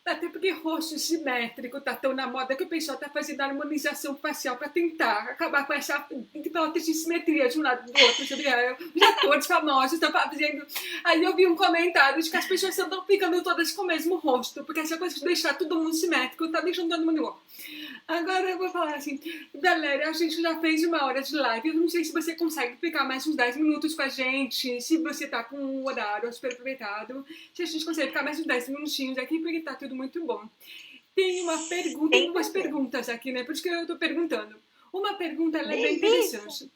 Até porque rosto simétrico está tão na moda que o pessoal está fazendo harmonização facial para tentar acabar com essa hipótese de simetria de um lado do outro. Os atores famosos estão fazendo. Aí eu vi um comentário de que as pessoas estão ficando todas com o mesmo rosto, porque essa coisa de deixar todo mundo simétrico está deixando todo mundo igual. Agora eu vou falar assim, galera, a gente já fez 1 hora de live, eu não sei se você consegue ficar mais uns 10 minutos com a gente, se você tá com um horário super aproveitado, se a gente consegue ficar mais uns 10 minutinhos aqui, porque tá tudo muito bom. Tem uma pergunta, tem 2 perguntas aqui, né, por isso que eu tô perguntando. Uma pergunta, ela é bem interessante.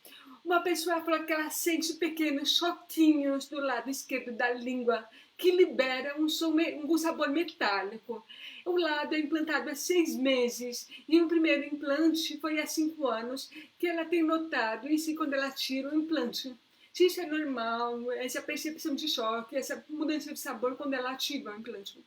Uma pessoa falou que ela sente pequenos choquinhos do lado esquerdo da língua que libera um sabor metálico. O lado é implantado há 6 meses e o primeiro implante foi há 5 anos que ela tem notado isso quando ela tira o implante. Se isso é normal, essa percepção de choque, essa mudança de sabor quando ela ativa o implante.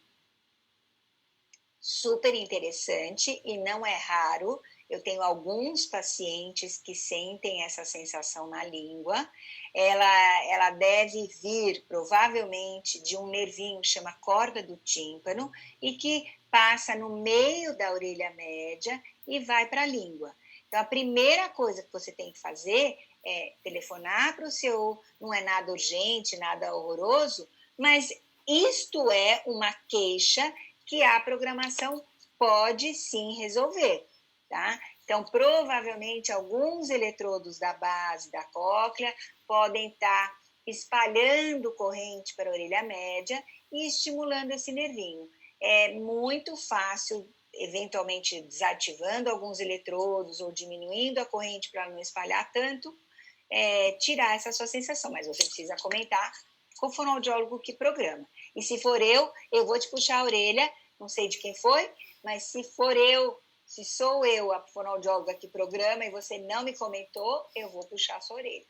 Super interessante e não é raro. Eu tenho alguns pacientes que sentem essa sensação na língua. Ela deve vir, provavelmente, de um nervinho que chama corda do tímpano e que passa no meio da orelha média e vai para a língua. Então, a primeira coisa que você tem que fazer é telefonar para o seu... Não é nada urgente, nada horroroso, mas isto é uma queixa que a programação pode sim resolver, tá? Então, provavelmente, alguns eletrodos da base da cóclea podem estar espalhando corrente para a orelha média e estimulando esse nervinho. É muito fácil, eventualmente desativando alguns eletrodos ou diminuindo a corrente para não espalhar tanto, tirar essa sua sensação, mas você precisa comentar com o fonoaudiólogo que programa. E se for eu vou te puxar a orelha, não sei de quem foi, mas se sou eu a fonoaudióloga que programa e você não me comentou, eu vou puxar a sua orelha.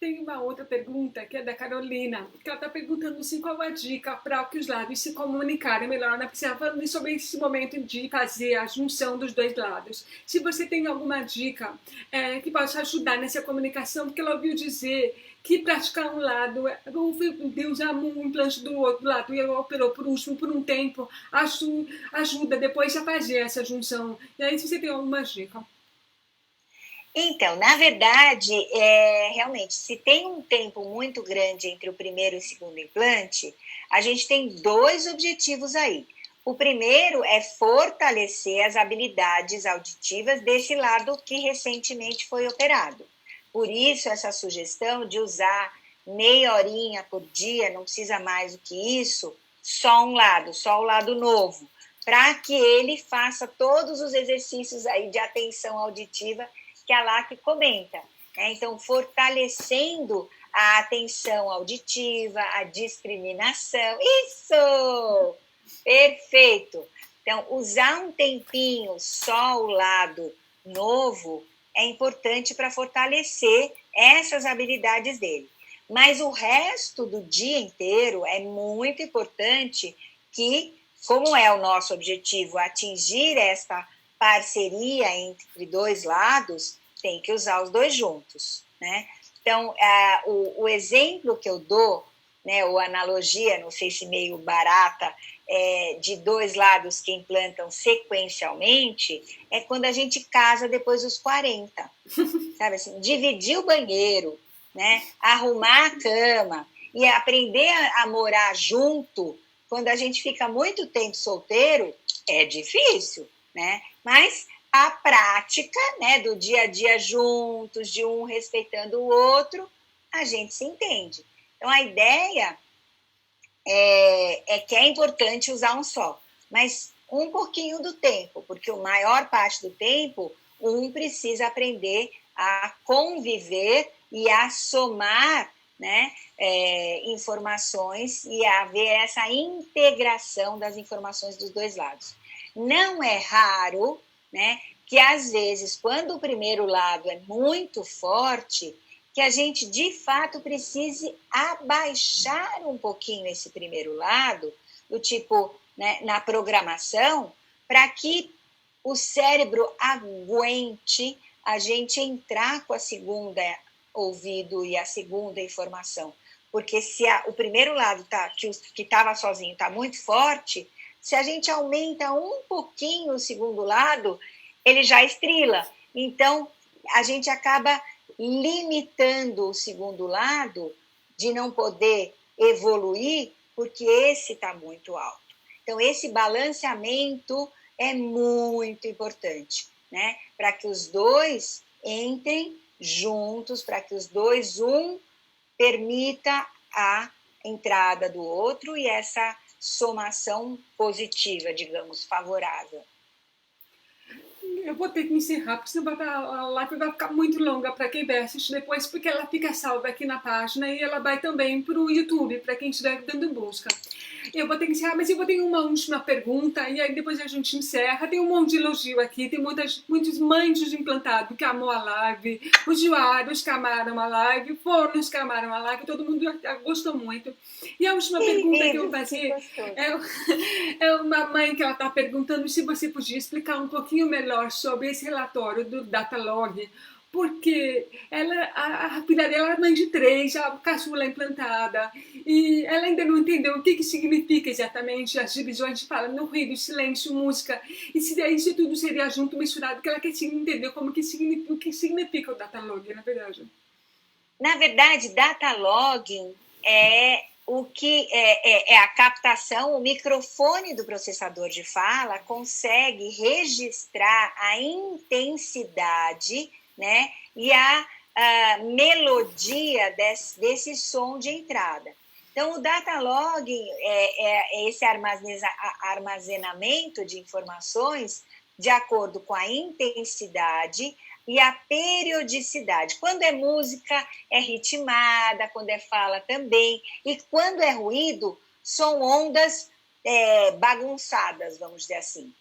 Tem uma outra pergunta, que é da Carolina, que ela está perguntando assim, qual a dica para que os lábios se comunicarem melhor, né? Porque você está falando sobre esse momento de fazer a junção dos dois lados. Se você tem alguma dica que possa ajudar nessa comunicação, porque ela ouviu dizer que praticar um lado, de usar um implante do outro lado e operou por último por um tempo, ajuda depois a fazer essa junção. E aí, se você tem alguma dica. Então, na verdade, realmente, se tem um tempo muito grande entre o primeiro e o segundo implante, a gente tem 2 objetivos aí. O primeiro é fortalecer as habilidades auditivas desse lado que recentemente foi operado. Por isso, essa sugestão de usar meia horinha por dia, não precisa mais do que isso, só um lado, só o lado novo, para que ele faça todos os exercícios aí de atenção auditiva que a LAC comenta. Então, fortalecendo a atenção auditiva, a discriminação. Isso! Perfeito! Então, usar um tempinho só o lado novo é importante para fortalecer essas habilidades dele. Mas o resto do dia inteiro é muito importante que, como é o nosso objetivo, atingir esta parceria entre 2 lados, tem que usar os 2 juntos, né? Então, o exemplo que eu dou, né, ou analogia, não sei se meio barata, de 2 lados que implantam sequencialmente, é quando a gente casa depois dos 40, sabe assim, dividir o banheiro, né, arrumar a cama e aprender a morar junto, quando a gente fica muito tempo solteiro, é difícil, né? Mas a prática, né, do dia a dia juntos, de um respeitando o outro, a gente se entende. Então, a ideia é que é importante usar um só, mas um pouquinho do tempo, porque a maior parte do tempo, um precisa aprender a conviver e a somar, né, informações e a ver essa integração das informações dos 2 lados. Não é raro, né, que às vezes, quando o primeiro lado é muito forte, que a gente de fato precise abaixar um pouquinho esse primeiro lado, do tipo, né, na programação, para que o cérebro aguente a gente entrar com a segunda ouvido e a segunda informação. Porque se o primeiro lado que estava sozinho está muito forte, se a gente aumenta um pouquinho o segundo lado, ele já estrila. Então, a gente acaba limitando o segundo lado de não poder evoluir, porque esse está muito alto. Então, esse balanceamento é muito importante, né? Para que os 2 entrem juntos, para que os 2, um permita a entrada do outro e essa somação positiva, digamos, favorável. Eu vou ter que encerrar, porque senão a live vai ficar muito longa para quem vai assistir depois, porque ela fica salva aqui na página e ela vai também para o YouTube, para quem estiver dando busca. Eu vou ter que encerrar, mas eu vou ter uma última pergunta e aí depois a gente encerra. Tem um monte de elogio aqui, tem muitos mães de implantado que amou a live, os usuários que amaram a live, fornos que amaram a live, todo mundo gostou muito. E a última pergunta que eu vou fazer é uma mãe que ela está perguntando se você podia explicar um pouquinho melhor sobre esse relatório do Datalog, porque a filha dela é mãe de 3, a caçula é implantada, e ela ainda não entendeu o que significa exatamente as divisões de fala no ruído, silêncio, música, e se isso tudo seria junto, misturado, que ela quer entender o que significa o Datalog, na verdade. Na verdade, Datalog é o que é a captação, o microfone do processador de fala consegue registrar a intensidade, né, e a melodia desse som de entrada. Então, o Datalog é esse armazenamento de informações de acordo com a intensidade e a periodicidade. Quando é música, é ritmada, quando é fala também, e quando é ruído, são ondas bagunçadas, vamos dizer assim.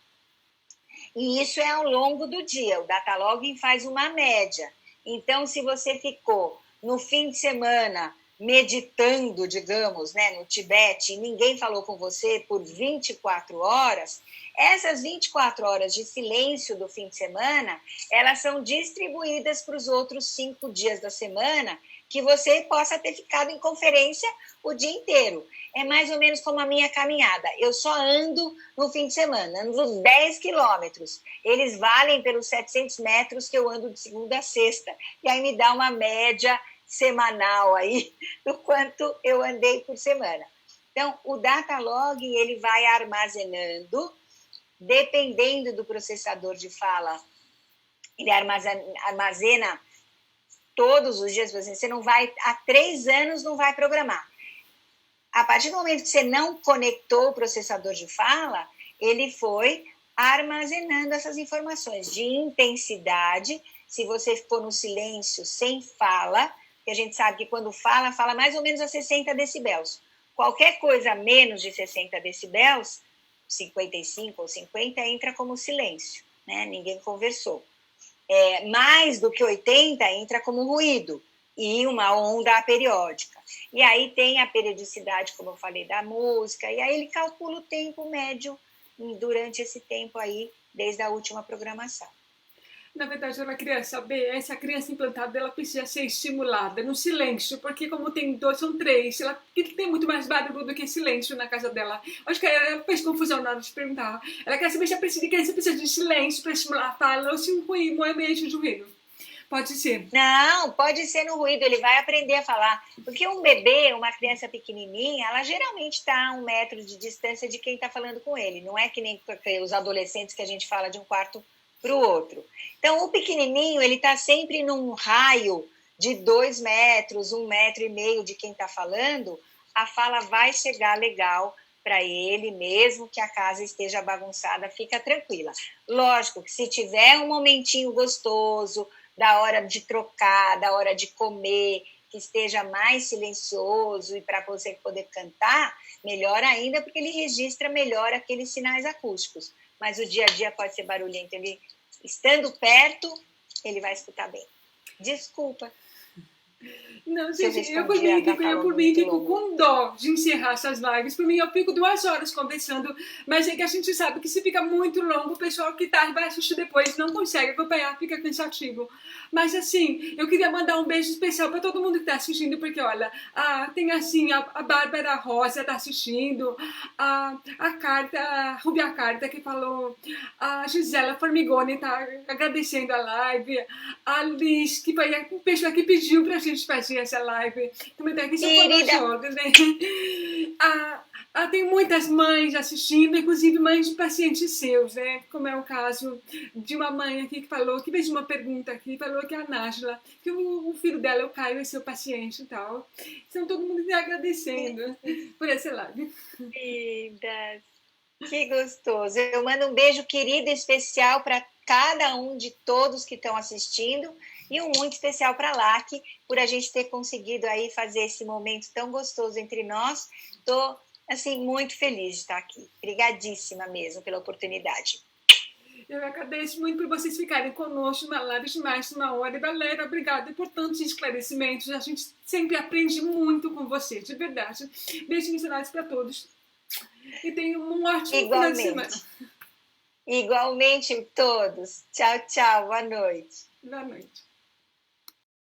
E isso é ao longo do dia. O Datalog faz uma média. Então, se você ficou no fim de semana meditando, digamos, né, no Tibete, e ninguém falou com você por 24 horas, essas 24 horas de silêncio do fim de semana, elas são distribuídas para os outros 5 dias da semana, que você possa ter ficado em conferência o dia inteiro. É mais ou menos como a minha caminhada. Eu só ando no fim de semana, ando 10 quilômetros. Eles valem pelos 700 metros que eu ando de segunda a sexta. E aí me dá uma média semanal aí do quanto eu andei por semana. Então, o Datalog, ele vai armazenando, dependendo do processador de fala, ele armazena todos os dias. Você não vai, há 3 anos não vai programar. A partir do momento que você não conectou o processador de fala, ele foi armazenando essas informações de intensidade. Se você ficou no silêncio sem fala, que a gente sabe que quando fala mais ou menos a 60 decibéis. Qualquer coisa menos de 60 decibéis, 55 ou 50, entra como silêncio, né? Ninguém conversou. Mais do que 80 entra como ruído e uma onda periódica. E aí tem a periodicidade, como eu falei, da música, e aí ele calcula o tempo médio durante esse tempo aí, desde a última programação. Na verdade, ela queria saber, essa criança implantada, ela precisa ser estimulada no silêncio, porque como tem 2, são 3, ela tem muito mais barulho do que silêncio na casa dela. Acho que ela fez confusão na hora de perguntar. Ela quer saber se a criança precisa de silêncio para estimular a fala ou se um ambiente de ruído. Pode ser. Não, pode ser no ruído, ele vai aprender a falar. Porque um bebê, uma criança pequenininha, ela geralmente está a 1 metro de distância de quem está falando com ele. Não é que nem os adolescentes que a gente fala de um quarto para o outro. Então, o pequenininho, ele está sempre num raio de 2 metros, 1,5 metro de quem está falando, a fala vai chegar legal para ele, mesmo que a casa esteja bagunçada, fica tranquila. Lógico que se tiver um momentinho gostoso, da hora de trocar, da hora de comer, que esteja mais silencioso e para você poder cantar, melhor ainda, porque ele registra melhor aqueles sinais acústicos. Mas o dia a dia pode ser barulhento. Ele, estando perto, ele vai escutar bem. Desculpa. Não, gente, eu por mim fico com dó de encerrar essas lives. Por mim, eu fico 2 horas conversando, mas é que a gente sabe que se fica muito longo, o pessoal que vai assistir depois não consegue acompanhar, fica cansativo. Mas assim, eu queria mandar um beijo especial para todo mundo que está assistindo, porque olha, tem assim, a Bárbara Rosa está assistindo, a Rubia Carta que falou, a Gisela Formigoni está agradecendo a live, a Liz, que foi a pessoa que pediu para a gente fazer essa live. Também tem aqui são fonoaudiólogos, né? Tem muitas mães assistindo, inclusive mães de pacientes seus, né? Como é o caso de uma mãe aqui que falou, que fez uma pergunta aqui, falou que a Nájila, que o filho dela, o Caio, é seu paciente e tal. Então todo mundo está agradecendo por essa live. Lindas! Que gostoso! Eu mando um beijo querido e especial para cada um de todos que estão assistindo, e um muito especial para a LAC, por a gente ter conseguido aí fazer esse momento tão gostoso entre nós. Estou, assim, muito feliz de estar aqui. Obrigadíssima mesmo pela oportunidade. Eu agradeço muito por vocês ficarem conosco na live de mais de uma hora. E, galera, obrigada por tantos esclarecimentos. A gente sempre aprende muito com vocês, de verdade. Beijos missionários para todos. E tenham um ótimo final de semana. Igualmente todos. Tchau, tchau. Boa noite. Boa noite.